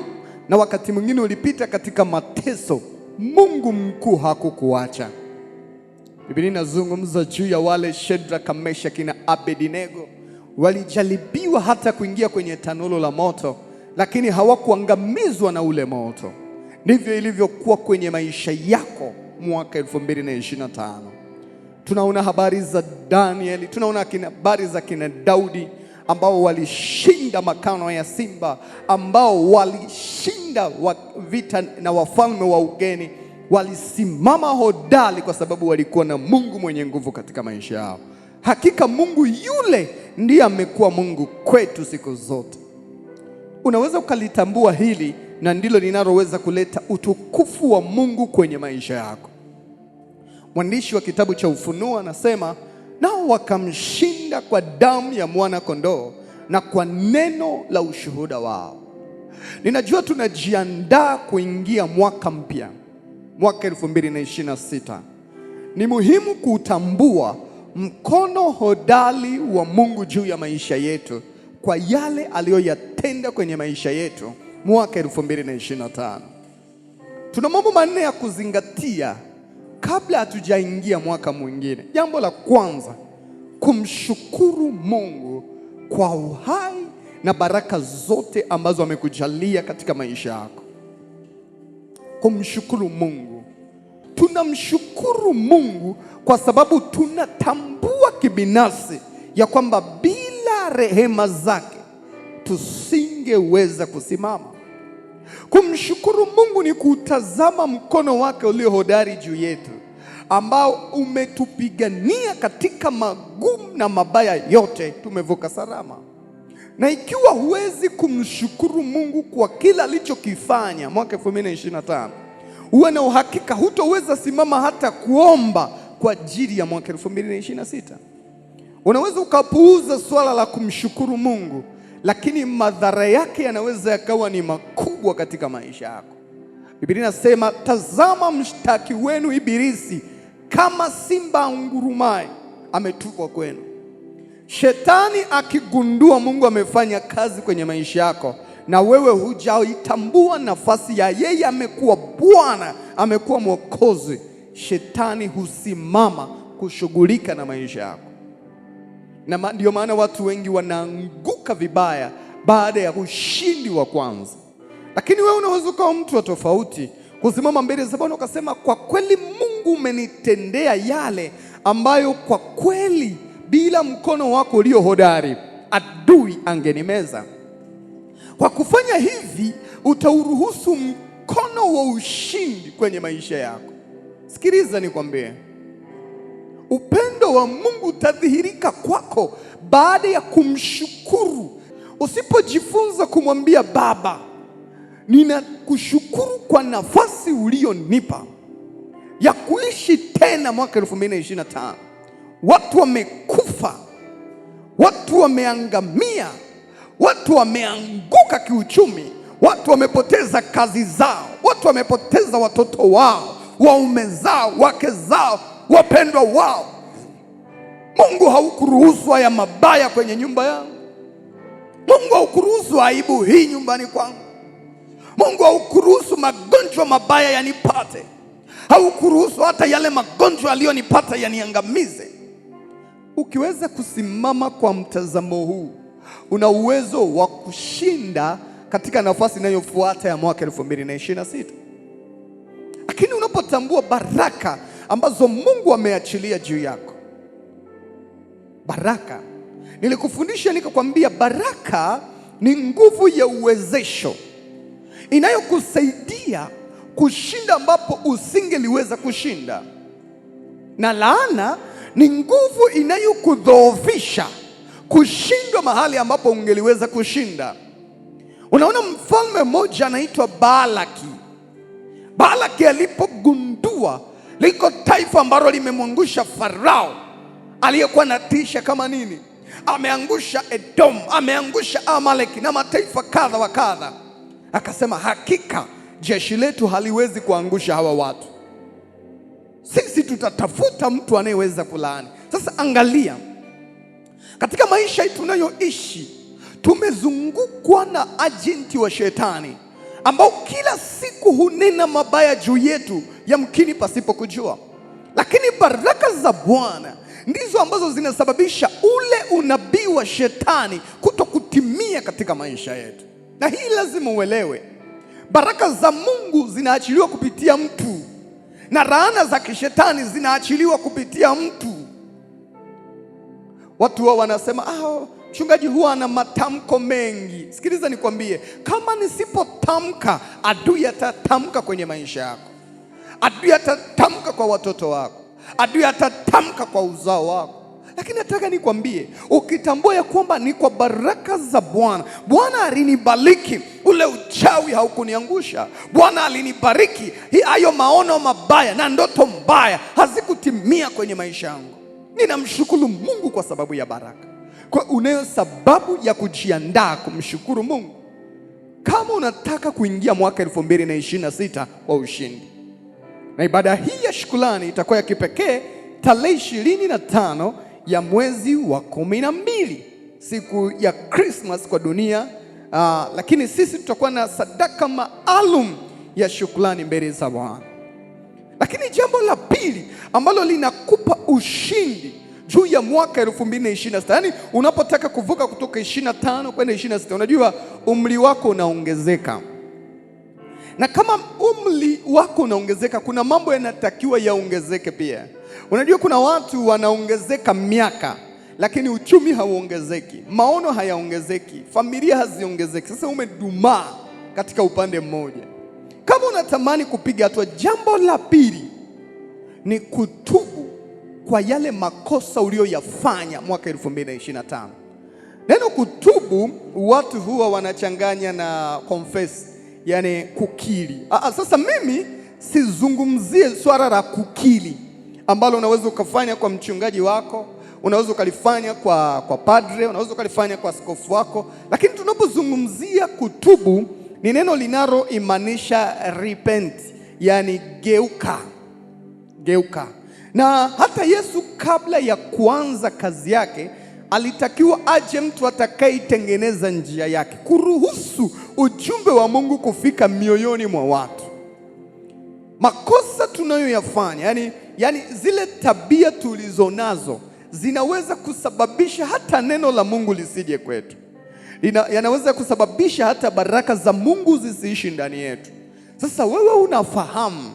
na wakati mwingine ulipita katika mateso. Mungu mkuu hakukuacha. Biblia inazungumza juu ya wale Shadraka, Meshaki na Abednego. Walijaribiwa hata kuingia kwenye tanuru la moto, lakini hawakuangamizwa na ule moto. Ndivyo ilivyokuwa kwenye maisha yako mwaka 2025. Tunaona habari za Danieli, tunaona habari za kina Daudi ambao walishinda makano ya simba, ambao walishinda vita na wafalme wa ugeni. Walisimama hodari kwa sababu walikuwa na Mungu mwenye nguvu katika maisha yao. Hakika Mungu yule ndiye amekuwa Mungu kwetu siku zote. Unaweza ukalitambua hili, na ndilo linaloweza kuleta utukufu wa Mungu kwenye maisha yako. Mwandishi wa kitabu cha Ufunuo anasema, nao wakamshinda kwa damu ya mwana kondoo na kwa neno la ushuhuda wao. Ninajua tunajiandaa kuingia mwaka mpya, mwaka 2026. Ni muhimu kutambua mkono hodari wa Mungu juu ya maisha yetu kwa yale aliyoyatenda kwenye maisha yetu mwaka 2025. Tuna mambo manne ya kuzingatia kabla hatujaingia mwaka mwingine. Jambo la kwanza, kumshukuru Mungu kwa uhai na baraka zote ambazo amekujalia katika maisha yako. Kumshukuru Mungu. Tunamshukuru Mungu kwa sababu tunatambua kibinafsi ya kwamba bila rehema zake tusingeweza kusimama. Kumshukuru Mungu ni kutazama mkono wake ulio hodari juu yetu, ambao umetupigania katika magumu na mabaya yote, tumevuka salama. Na ikiwa huwezi kumshukuru Mungu kwa kila alichokifanya mwaka 2025, uwe na uhakika hutoweza simama hata kuomba kwa ajili ya mwaka 2026. Unaweza ukapuuza swala la kumshukuru Mungu, lakini madhara yake yanaweza yakawa ni makubwa katika maisha yako. Biblia inasema, tazama mshtaki wenu Ibilisi kama simba angurumaye ametupwa kwenu. Shetani akigundua Mungu amefanya kazi kwenye maisha yako na wewe hujaitambua nafasi ya yeye amekuwa Bwana, amekuwa Mwokozi, shetani husimama kushughulika na maisha yako. Na ndio maana watu wengi wanaanguka vibaya baada ya ushindi wa kwanza. Lakini wewe unaweza kuwa mtu wa tofauti, kusimama mbele za Bwana ukasema, kwa kweli Mungu umenitendea yale ambayo kwa kweli bila mkono wako ulio hodari adui angenimeza. Kwa kufanya hivi utauruhusu mkono wa ushindi kwenye maisha yako. Sikiliza nikwambie, upendo wa Mungu utadhihirika kwako baada ya kumshukuru. Usipojifunza kumwambia Baba, ninakushukuru kwa nafasi ulionipa ya kuishi tena mwaka 2025. Watu wamekufa, watu wameangamia, watu wameanguka kiuchumi, watu wamepoteza kazi zao, watu wamepoteza watoto wao, waume zao, wake zao, wapendwa wao. Mungu haukuruhusu haya mabaya kwenye nyumba yangu. Mungu haukuruhusu aibu hii nyumbani kwangu. Mungu haukuruhusu magonjwa mabaya yanipate. Haukuruhusu hata yale magonjwa yaliyonipata yaniangamize. Ukiweza kusimama kwa mtazamo huu, una uwezo wa kushinda katika nafasi inayofuata ya mwaka 2026. Lakini unapotambua baraka ambazo Mungu ameachilia juu yako. Baraka, nilikufundisha nikakwambia, baraka ni nguvu ya uwezesho inayokusaidia kushinda ambapo usingeliweza kushinda, na laana ni nguvu inayokudhoofisha kushindwa mahali ambapo ungeliweza kushinda. Unaona, mfalme mmoja anaitwa Balaki. Balaki alipogundua liko taifa ambalo limemwangusha Farao aliyekuwa natisha kama nini, ameangusha Edom, ameangusha Amaleki na mataifa kadha wa kadha, akasema hakika jeshi letu haliwezi kuangusha hawa watu, sisi tutatafuta mtu anayeweza kulaani. Sasa angalia, katika maisha tunayoishi tumezungukwa na ajenti wa shetani ambao kila siku hunena mabaya juu yetu, yamkini pasipo kujua. Lakini baraka za Bwana ndizo ambazo zinasababisha ule unabii wa shetani kutokutimia katika maisha yetu. Na hii lazima uelewe, baraka za Mungu zinaachiliwa kupitia mtu, na laana za kishetani zinaachiliwa kupitia mtu. Watu wao wanasema, mchungaji huwa ana matamko mengi. Sikiliza nikwambie, kama nisipotamka, adui atatamka kwenye maisha yako, adui atatamka kwa watoto wako, adui atatamka kwa uzao wako. Lakini nataka nikwambie, ukitambua ya kwamba ni kwa baraka za Bwana. Bwana alinibariki, ule uchawi haukuniangusha. Bwana alinibariki, hayo maono mabaya na ndoto mbaya hazikutimia kwenye maisha yangu. Ninamshukuru Mungu kwa sababu ya baraka. Kwa unayo sababu ya kujiandaa kumshukuru Mungu kama unataka kuingia mwaka 2026 kwa ushindi. Na ibada hii ya shukrani itakuwa ya kipekee tarehe 25 ya mwezi wa 12, siku ya Christmas kwa dunia. Lakini sisi tutakuwa na sadaka maalum ya shukrani mbele za Bwana. Lakini jambo la pili ambalo linakupa ushindi juu ya mwaka 2026, yani unapotaka kuvuka kutoka 25 kwenda 26, unajua umri wako unaongezeka. Na kama umri wako unaongezeka, kuna mambo yanatakiwa yaongezeke pia. Unajua kuna watu wanaongezeka miaka, lakini uchumi hauongezeki, maono hayaongezeki, familia haziongezeki. Sasa umedumaa katika upande mmoja. Kama unatamani kupiga hatua, jambo la pili ni kutubu kwa yale makosa uliyoyafanya mwaka 2025. Neno kutubu watu huwa wanachanganya na confess, yani kukiri. Sasa mimi sizungumzie swala la kukiri ambalo unaweza ukafanya kwa mchungaji wako, unaweza ukalifanya kwa padre, unaweza ukalifanya kwa askofu wako. Lakini tunapozungumzia kutubu, ni neno linaloimanisha repent, yani geuka. Na hata Yesu kabla ya kuanza kazi yake alitakiwa aje mtu atakayeitengeneza njia yake, kuruhusu ujumbe wa Mungu kufika mioyoni mwa watu. Makosa tunayoyafanya, yani zile tabia tulizonazo zinaweza kusababisha hata neno la Mungu lisije kwetu. Yanaweza kusababisha hata baraka za Mungu zisiishi ndani yetu. Sasa wewe unafahamu,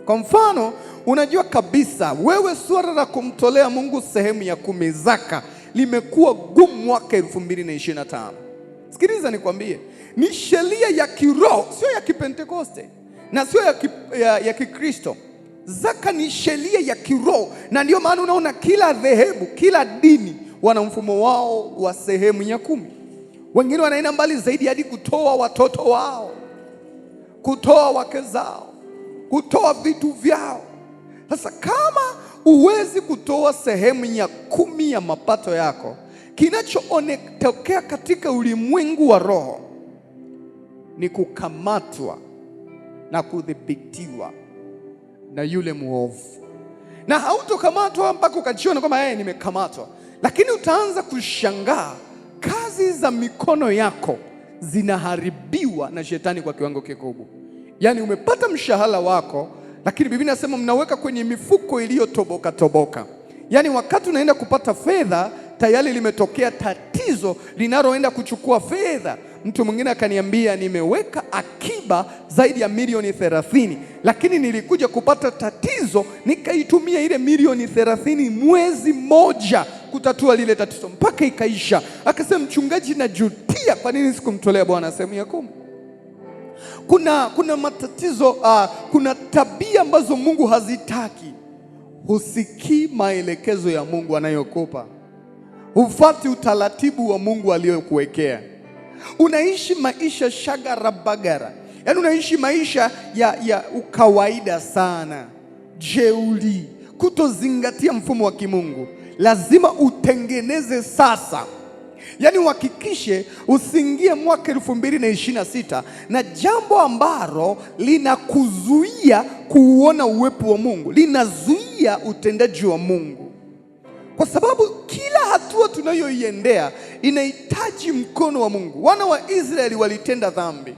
kwa mfano, unajua kabisa wewe swala la kumtolea Mungu sehemu ya 10 zaka limekuwa gumu mwaka 2025. Sikiliza nikwambie, ni sheria ya kiroho, sio ya Kipentekoste na sio ya Kikristo. Zaka ni sheria ya kiroho, na ndio maana unaona kila dhehebu, kila dini wana mfumo wao wa sehemu ya 10. Wengine wanaenda mbali zaidi hadi kutoa watoto wao, kutoa wake zao, kutoa vitu vyao. Sasa kama uwezi kutoa sehemu ya 10 ya mapato yako, kinachoonekana katika ulimwengu wa roho ni kukamatwa na kudhibitiwa na yule muovu. Na hautokamatwa mpaka ukajiona kwamba nimekamatwa, lakini utaanza kushangaa kazi za mikono yako zinaharibiwa na shetani kwa kiwango kikubwa. Yaani umepata mshahara wako, lakini Biblia inasema mnaweka kwenye mifuko iliyotoboka toboka. Yaani wakati unaenda kupata fedha, tayari limetokea tatizo linaloenda kuchukua fedha. Mtu mwingine akaniambia, nimeweka akiba zaidi ya milioni 30, lakini nilikuja kupata tatizo nikaitumia ile milioni 30 mwezi mmoja kutatua lile tatizo mpaka ikaisha. Akasema, mchungaji, najutia kwa nini sikumtolea Bwana sehemu ya 10. Kuna matatizo, kuna tabia ambazo Mungu hazitaki. Husikii maelekezo ya Mungu anayokupa, hufuati utaratibu wa Mungu aliyokuwekea. Unaishi maisha shagara bagara, yaani unaishi maisha ya ukawaida sana, jeuri, kutozingatia mfumo wa kimungu. Lazima utengeneze sasa. Yaani uhakikishe usiingie mwaka 2026 na jambo ambalo linakuzuia kuuona uwepo wa Mungu, linazuia utendaji wa Mungu. Kwa sababu kila hatua tunayoiendea inahitaji mkono wa Mungu. Wana wa Israeli walitenda dhambi.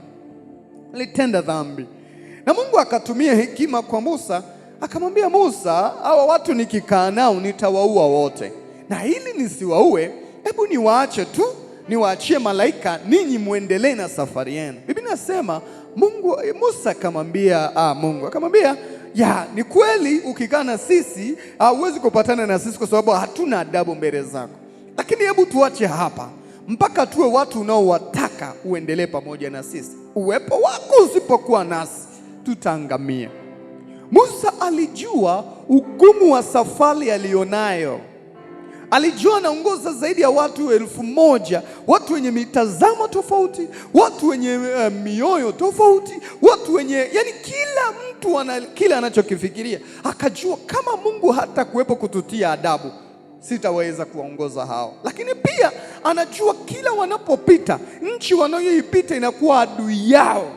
Na Mungu akatumia hekima kwa Musa, akamwambia Musa, hawa watu nikikaa nao nitawaua wote. Na ili nisiwaue, hebu niwaache tu, niwaachie malaika, ninyi muendelee na safari yenu. Biblia inasema Musa akamwambia Mungu akamwambia, ni kweli ukikaa na sisi huwezi kupatana na sisi kwa sababu hatuna adabu mbele zako, lakini hebu tuache hapa mpaka tuwe watu unaowataka uendelee pamoja na sisi. Uwepo wako usipokuwa nasi tutaangamia. Musa alijua ugumu wa safari alionayo. Alijua anaongoza zaidi ya watu 1000, watu wenye mitazamo tofauti, watu wenye mioyo tofauti, watu wenye, yani kila mtu ana kile anachokifikiria. Akajua kama Mungu hata kuwepo kututia adabu, sitaweza kuwaongoza hao. Lakini pia anajua kila wanapopita, nchi wanayoipita inakuwa adui yao.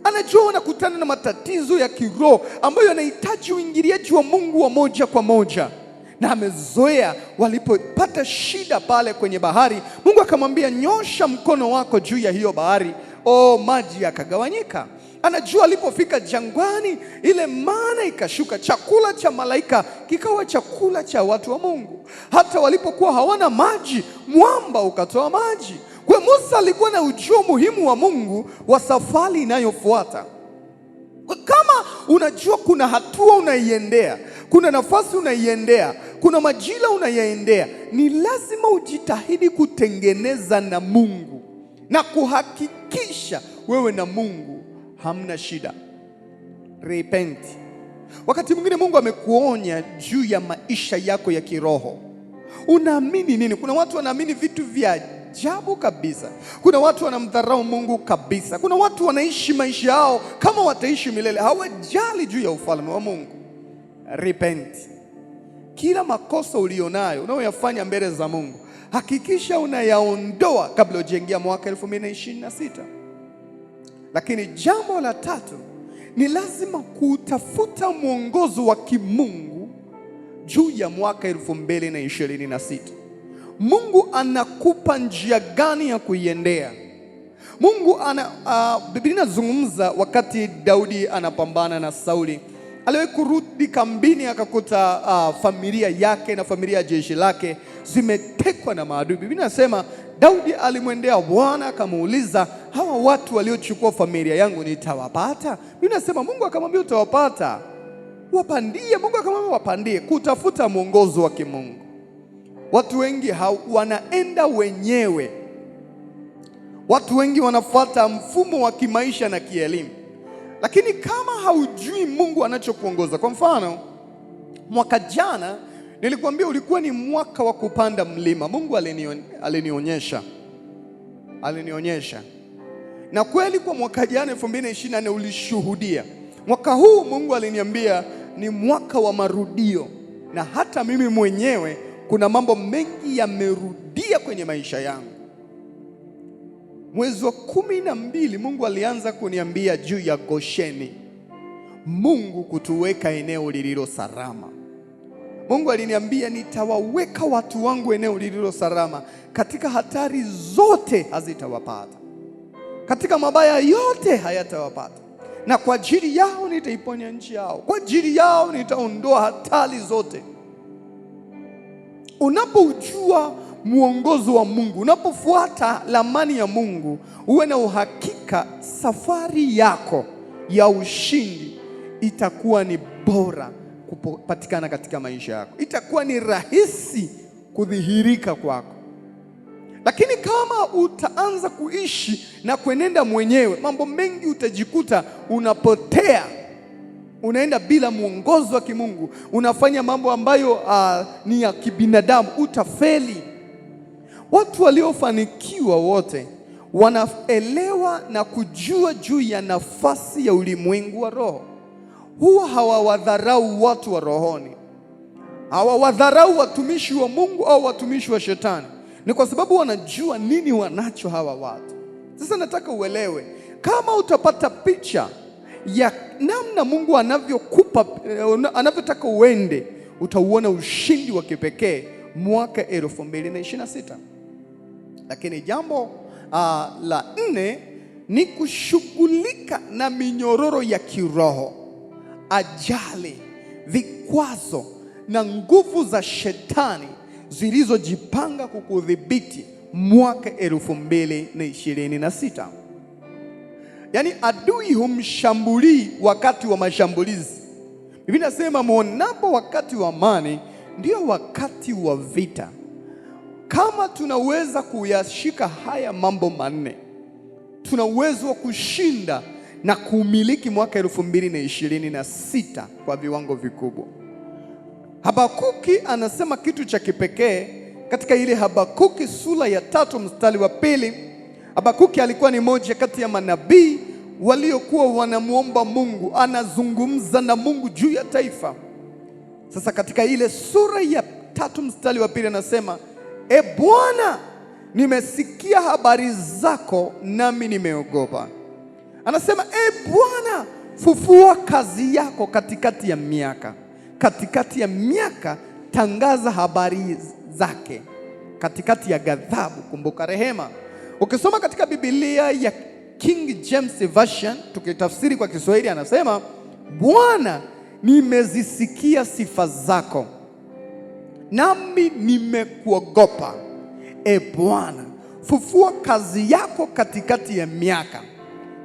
Anajua wanakutana na matatizo ya kiroho ambayo yanahitaji uingiliaji wa Mungu wa moja kwa moja. Na amezoea walipopata shida pale kwenye bahari, Mungu akamwambia, nyosha mkono wako juu ya hiyo bahari, maji yakagawanyika. Anajua alipofika jangwani, ile mana ikashuka, chakula cha malaika kikawa chakula cha watu wa Mungu. Hata walipokuwa hawana maji, mwamba ukatoa maji. Kwa Musa alikuwa na ujio muhimu wa Mungu wa safari inayofuata. Kama unajua kuna hatua unaiendea, kuna nafasi unaiendea, kuna majira unayaendea, ni lazima ujitahidi kutengeneza na Mungu na kuhakikisha wewe na Mungu hamna shida. Repent. Wakati mwingine Mungu amekuonya juu ya maisha yako ya kiroho. Unaamini nini? Kuna watu wanaamini vitu vya ajabu kabisa. Kuna watu wanamdharau Mungu kabisa. Kuna watu wanaishi maisha yao kama wataishi milele, hawajali juu ya ufalme wa Mungu. Repent. Kila makosa ulionayo unayoyafanya mbele za Mungu, hakikisha unayaondoa kabla hujaingia mwaka 2026. Lakini jambo la tatu, ni lazima kutafuta mwongozo wa kimungu juu ya mwaka 2026. Mungu anakupa njia gani ya kuiendea? Mungu Biblia inazungumza wakati Daudi anapambana na Sauli. Aliwahi kurudi kambini, akakuta familia yake na familia ya jeshi lake zimetekwa na maadui. Biblia inasema Daudi alimwendea Bwana akamuuliza, hawa watu waliochukua familia yangu nitawapata? Biblia inasema Mungu akamwambia utawapata, wapandie. Mungu akamwambia wapandie. Kutafuta mwongozo wa kimungu. Watu wengi wanaenda wenyewe. Watu wengi wanafuata mfumo wa kimaisha na kielimu. Lakini kama haujui Mungu anachokuongoza, kwa mfano mwaka jana nilikwambia ulikuwa ni mwaka wa kupanda mlima. Mungu alinionyesha. Na kweli kwa mwaka jana 2024 ulishuhudia. Mwaka huu Mungu aliniambia ni mwaka wa marudio, na hata mimi mwenyewe kuna mambo mengi yamerudia kwenye maisha yangu. Mwezi wa 12 Mungu alianza kuniambia juu ya Gosheni, Mungu kutuweka eneo lililo salama. Mungu aliniambia nitawaweka watu wangu eneo lililo salama, katika hatari zote hazitawapata, katika mabaya yote hayatawapata, na kwa ajili yao nitaiponya nchi yao, kwa ajili yao nitaondoa hatari zote. Unapojua mwongozo wa Mungu, unapofuata ramani ya Mungu, uwe na uhakika safari yako ya ushindi itakuwa ni bora kupatikana katika maisha yako, itakuwa ni rahisi kudhihirika kwako. Lakini kama utaanza kuishi na kuenenda mwenyewe, mambo mengi utajikuta unapotea, unaenda bila mwongozo wa kimungu, unafanya mambo ambayo ni ya kibinadamu, utafeli. Watu waliofanikiwa wote wanaelewa na kujua juu ya nafasi ya ulimwengu wa roho. Huwa hawawadharau watu wa rohoni, hawawadharau watumishi wa Mungu au watumishi wa shetani. Ni kwa sababu wanajua nini wanacho hawa watu. Sasa nataka uelewe, kama utapata picha ya namna Mungu anavyokupa, anavyotaka uende, utauona ushindi wa kipekee mwaka 2026. Lakini jambo la 4 ni kushughulika na minyororo ya kiroho, ajali, vikwazo na nguvu za shetani zilizojipanga kukudhibiti mwaka 2026. Yaani adui humshambulii wakati wa mashambulizi. Biblia inasema muonapo wakati wa amani ndio wakati wa vita. Kama tunaweza kuyashika haya mambo 4, tuna uwezo wa kushinda na kumiliki mwaka 2026 kwa viwango vikubwa. Habakuki anasema kitu cha kipekee katika ile Habakuki sura ya 3 mstari wa 2. Habakuki alikuwa ni moja kati ya manabii waliokuwa wanamuomba Mungu, anazungumza na Mungu juu ya taifa. Sasa katika ile sura ya 3 mstari wa 2 anasema, E Bwana, nimesikia habari zako nami nimeogopa. Anasema, E Bwana, fufua kazi yako katikati ya miaka. Katikati ya miaka tangaza habari zake. Katikati ya ghadhabu kumbuka rehema. Ukisoma katika Biblia ya King James Version, tukitafsiri kwa Kiswahili, anasema, Bwana, nimezisikia sifa zako nami nimekuogopa. E Bwana, fufua kazi yako katikati ya miaka.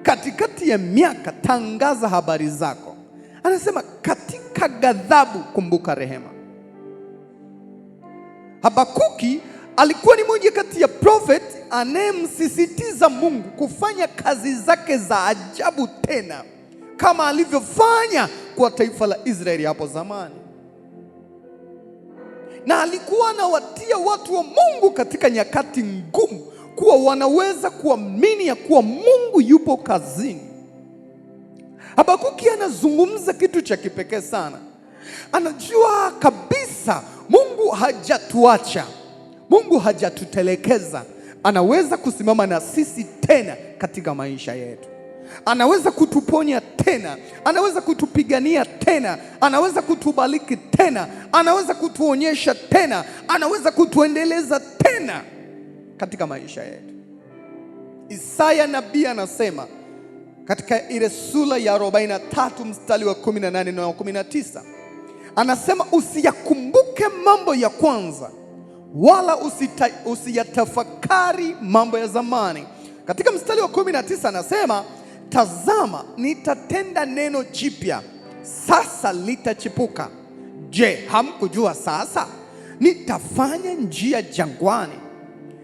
Katikati ya miaka tangaza habari zako. Anasema katika ghadhabu kumbuka rehema. Habakuki alikuwa ni mmoja kati ya prophet anayemsisitiza Mungu kufanya kazi zake za ajabu tena kama alivyofanya kwa taifa la Israeli hapo zamani. Na alikuwa anawatia watu wa Mungu katika nyakati ngumu kuwa wanaweza kuamini ya kuwa Mungu yupo kazini. Habakuki anazungumza kitu cha kipekee sana. Anajua kabisa Mungu hajatuacha, Mungu hajatutelekeza. Anaweza kusimama na sisi tena katika maisha yetu. Anaweza kutuponya tena, anaweza kutupigania tena, anaweza kutubariki tena, anaweza kutuonyesha tena, anaweza kutuendeleza tena katika maisha yetu. Isaya nabii anasema katika ile sura ya 43 mstari wa 18 na 19, anasema, usiyakumbuke mambo ya kwanza wala usiyatafakari mambo ya zamani. Katika mstari wa 19 anasema, tazama nitatenda neno jipya, sasa litachipuka. Je, hamkujua sasa? Nitafanya njia jangwani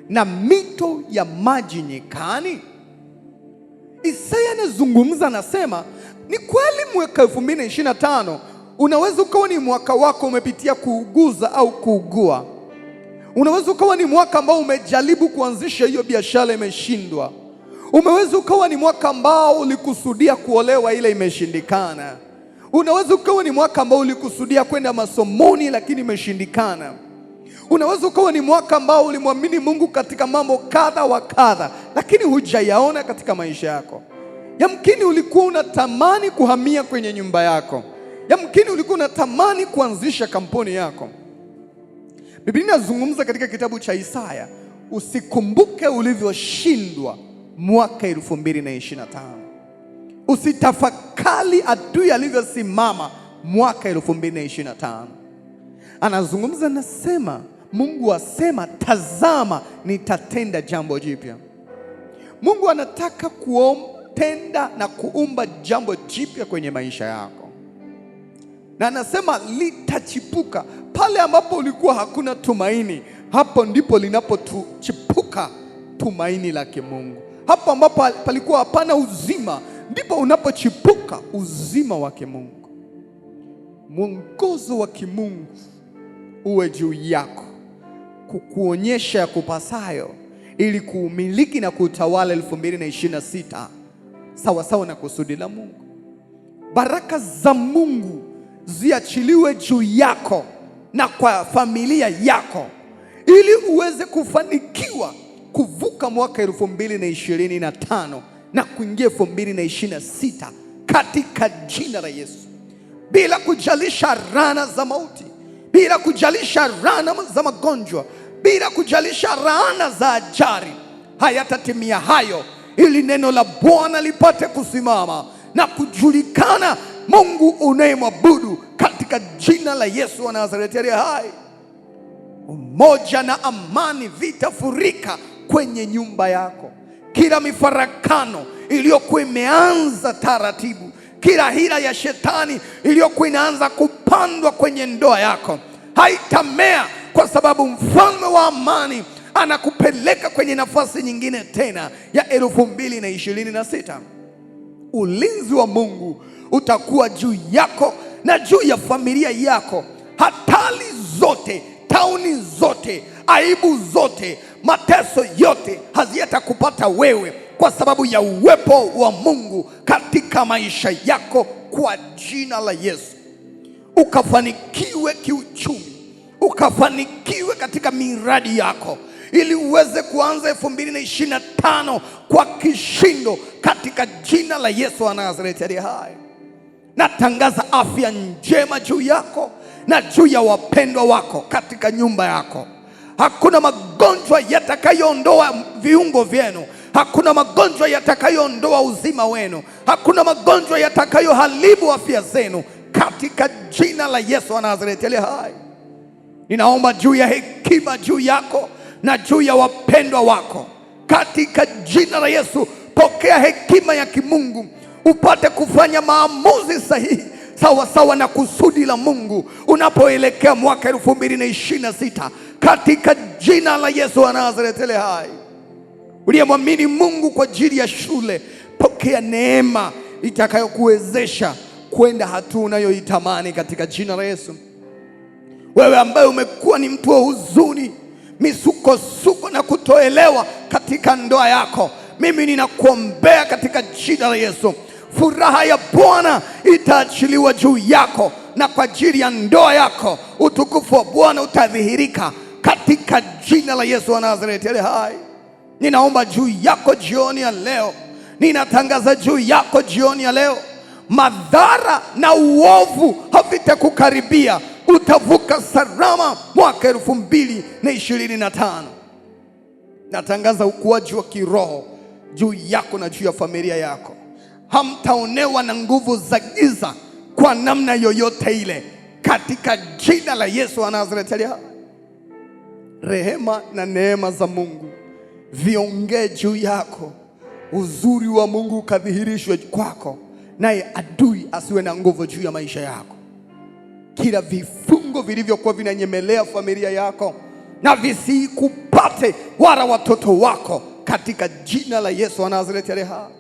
na mito ya maji nyikani. Isaya anazungumza, anasema Ni kweli mwaka 2025 unaweza ukawa ni mwaka wako umepitia kuuguza au kuugua. Unaweza ukawa ni mwaka ambao umejaribu kuanzisha hiyo biashara imeshindwa. Unaweza ukawa ni mwaka ambao ulikusudia kuolewa ile imeshindikana. Unaweza ukawa ni mwaka ambao ulikusudia kwenda masomoni lakini imeshindikana. Unaweza ukawa ni mwaka ambao ulimwamini Mungu katika mambo kadha wa kadha lakini hujayaona katika maisha yako. Yamkini ulikuwa unatamani kuhamia kwenye nyumba yako. Yamkini ulikuwa unatamani kuanzisha kampuni yako. Biblia inazungumza katika kitabu cha Isaya, usikumbuke ulivyoshindwa mwaka 2025. Usitafakari adui alivyosimama mwaka 2025. Anazungumza nasema, Mungu asema, tazama nitatenda jambo jipya. Mungu anataka kutenda na kuumba jambo jipya kwenye maisha yako. Na anasema litachipuka. Pale ambapo ulikuwa hakuna tumaini, hapo ndipo linapochipuka tumaini la kimungu. Hapo ambapo palikuwa hapana uzima, ndipo unapochipuka uzima wa kimungu. Mwongozo wa kimungu uwe juu yako, kukuonyesha ya kupasayo ili kuumiliki na kutawala 2026 sawa sawa na kusudi la Mungu. Baraka za Mungu ziachiliwe juu yako na kwa familia yako ili uweze kufanikiwa kuvuka mwaka 2025 na kuingia 2026 katika jina la Yesu. Bila kujalisha laana za mauti, bila kujalisha laana za magonjwa, bila kujalisha laana za ajali, hayatatimia hayo, ili neno la Bwana lipate kusimama na kujulikana Mungu unayemwabudu katika jina la Yesu wa Nazareti aliye hai. Umoja na amani vitafurika kwenye nyumba yako. Kila mifarakano iliyokuwa imeanza taratibu, kila hila ya shetani iliyokuwa inaanza kupandwa kwenye ndoa yako haitamea, kwa sababu mfalme wa amani anakupeleka kwenye nafasi nyingine tena ya 2026. Ulinzi wa Mungu utakuwa juu yako na juu ya familia yako. Hatari zote, tauni zote, aibu zote, mateso yote hazitakupata wewe, kwa sababu ya uwepo wa Mungu katika maisha yako, kwa jina la Yesu. Ukafanikiwe kiuchumi, ukafanikiwe katika miradi yako, ili uweze kuanza 2025 kwa kishindo katika jina la Yesu wa Nazareti aliye hai. Natangaza afya njema juu yako na juu ya wapendwa wako katika nyumba yako. Hakuna magonjwa yatakayoondoa viungo vyenu. Hakuna magonjwa yatakayoondoa uzima wenu. Hakuna magonjwa yatakayoharibu afya zenu katika jina la Yesu wa Nazareti aliye hai. Ninaomba juu ya hekima juu yako na juu ya wapendwa wako katika jina la Yesu. Pokea hekima ya kimungu upate kufanya maamuzi sahihi sawa sawa na kusudi la Mungu unapoelekea mwaka 2026 katika jina la Yesu wa Nazareti aliye hai. Uliyemwamini Mungu kwa ajili ya shule, pokea neema itakayokuwezesha kwenda hatua unayoitamani katika jina la Yesu. Wewe ambaye umekuwa ni mtu wa huzuni, misukosuko na kutoelewa katika ndoa yako, mimi ninakuombea katika jina la Yesu. Furaha ya Bwana itaachiliwa juu yako, na kwa ajili ya ndoa yako utukufu wa Bwana utadhihirika katika jina la Yesu wa Nazareti aliye hai. Ninaomba juu yako jioni ya leo, ninatangaza juu yako jioni ya leo, madhara na uovu havitakukaribia. Utavuka salama mwaka 2025. Natangaza ukuaji wa kiroho juu yako na juu ya familia yako. Hamtaonewa na nguvu za giza kwa namna yoyote ile katika jina la Yesu wa Nazareti aliye hai. Rehema na neema za Mungu viongee juu yako. Uzuri wa Mungu ukadhihirishwe kwako, naye adui asiwe na nguvu juu ya maisha yako. Kila vifungo vilivyokuwa vinanyemelea familia yako na visikupate wala watoto wako katika jina la Yesu wa Nazareti aliye hai.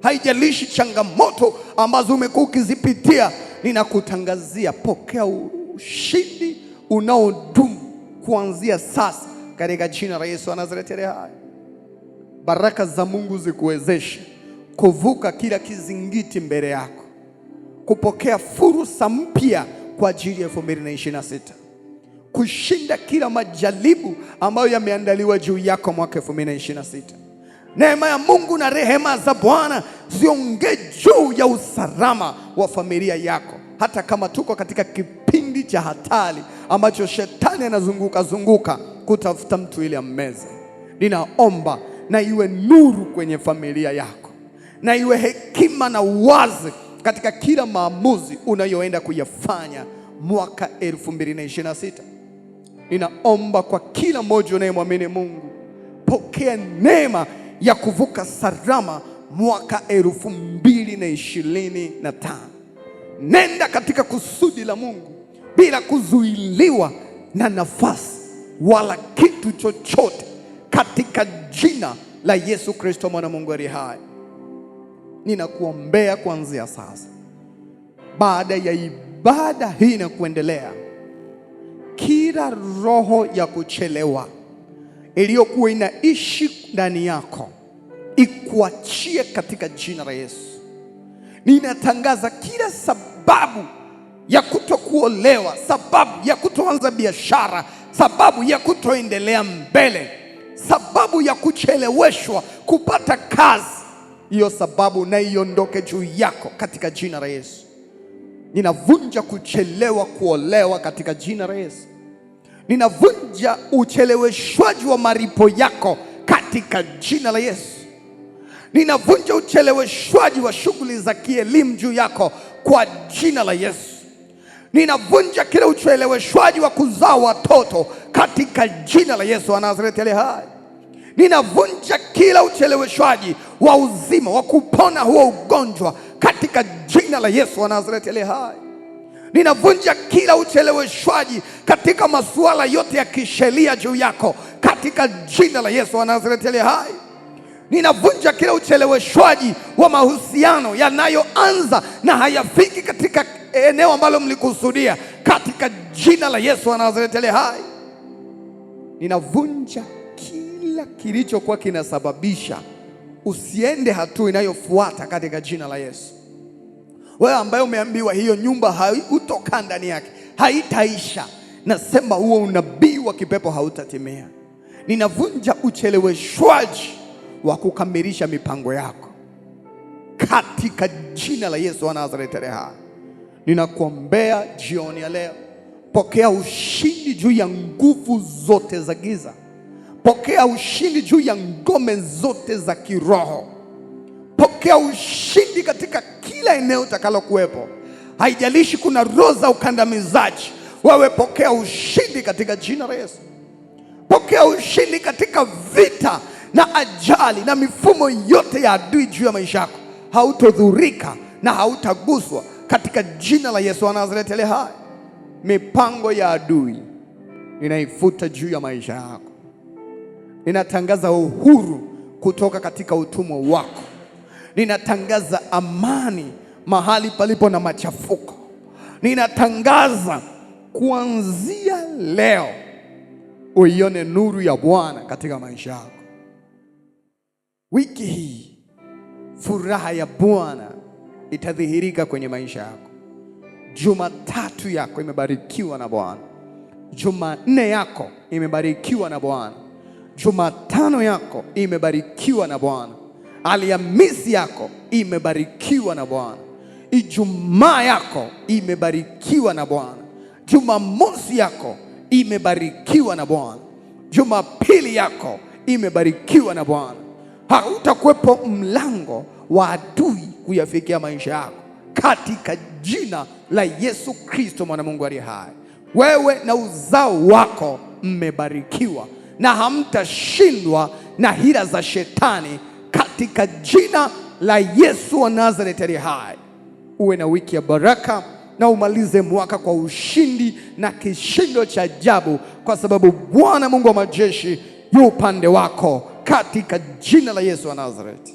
Haijalishi changamoto ambazo umekuwa ukizipitia, ninakutangazia pokea ushindi unaodumu kuanzia sasa katika jina la Yesu wa Nazareti aliye hai. Baraka za Mungu zikuwezeshe kuvuka kila kizingiti mbele yako, kupokea fursa mpya kwa ajili ya 2026, kushinda kila majaribu ambayo yameandaliwa juu yako mwaka 2026. Neema ya Mungu na rehema za Bwana ziongee juu ya usalama wa familia yako, hata kama tuko katika kipindi cha hatari ambacho shetani anazunguka kutafuta mtu ili ammeze. Ninaomba na iwe nuru kwenye familia yako, na iwe hekima na uwazi katika kila maamuzi unayoenda kuyafanya mwaka 2026. Ninaomba kwa kila mmoja unayemwamini Mungu, pokea neema ya kuvuka salama mwaka 2025. Nenda katika kusudi la Mungu bila kuzuiliwa na nafasi wala kitu chochote, katika jina la Yesu Kristo mwana Mungu aliye hai. Ninakuombea kuanzia sasa, baada ya ibada hii na kuendelea, kila roho ya kuchelewa iliyokuwa inaishi ndani yako ikuachie katika jina la Yesu. Ninatangaza kila sababu ya kutokuolewa, sababu ya kutoanza biashara, sababu ya kutoendelea mbele, sababu ya kucheleweshwa kupata kazi, hiyo sababu na iondoke juu yako katika jina la Yesu. Ninavunja kuchelewa kuolewa katika jina la Yesu. Ninavunja ucheleweshwaji wa malipo yako katika jina la Yesu. Ninavunja ucheleweshwaji wa shughuli za kielimu juu yako kwa jina la Yesu. Ninavunja kila ucheleweshwaji wa kuzaa watoto katika jina la Yesu wa Nazareti aliye hai. Ninavunja kila ucheleweshwaji wa uzima wa kupona huo ugonjwa katika jina la Yesu wa Nazareti aliye hai. Ninavunja kila ucheleweshwaji katika masuala yote ya kisheria juu yako katika jina la Yesu wa Nazareti aliye hai. Ninavunja kila ucheleweshwaji wa mahusiano yanayoanza na hayafiki katika eneo ambalo mlikusudia katika jina la Yesu wa Nazareti aliye hai. Ninavunja kila kilichokuwa kinasababisha usiende hatua inayofuata katika jina la Yesu. Wewe ambaye umeambiwa hiyo nyumba hautokaa ndani yake, haitaisha, nasema huo unabii wa kipepo hautatimia. Ninavunja ucheleweshwaji wa kukamilisha mipango yako katika jina la Yesu wa Nazareti aliye hai. Ninakuombea jioni ya leo, pokea ushindi juu ya nguvu zote za giza. Pokea ushindi juu ya ngome zote za kiroho. Pokea ushindi katika kila eneo utakalokuwepo. Haijalishi kuna roho za ukandamizaji, wewe pokea ushindi katika jina la Yesu. Pokea ushindi katika vita na ajali na mifumo yote ya adui juu ya maisha yako. Hautodhurika na hautaguswa katika jina la Yesu wa Nazareti aliye hai. Mipango ya adui ninaifuta juu ya maisha yako. Ninatangaza uhuru kutoka katika utumwa wako. Ninatangaza amani mahali palipo na machafuko. Ninatangaza kuanzia leo uione nuru ya Bwana katika maisha yako. Wiki hii furaha ya Bwana itadhihirika kwenye maisha yako. Jumatatu yako imebarikiwa na Bwana. Jumanne yako imebarikiwa na Bwana. Jumatano yako imebarikiwa na Bwana. Alhamisi yako imebarikiwa na Bwana. Ijumaa yako imebarikiwa na Bwana. Jumamosi yako imebarikiwa na Bwana. Jumapili yako imebarikiwa na Bwana. Hautakuwepo mlango wa adui kuyafikia maisha yako katika jina la Yesu Kristo mwana Mungu aliye hai. Wewe na uzao wako mmebarikiwa na hamtashindwa na hila za shetani katika jina la Yesu wa Nazareti aliye hai. Uwe na wiki ya baraka na umalize mwaka kwa ushindi na kishindo cha ajabu, kwa sababu Bwana Mungu wa majeshi yu upande wako katika jina la Yesu wa Nazareti.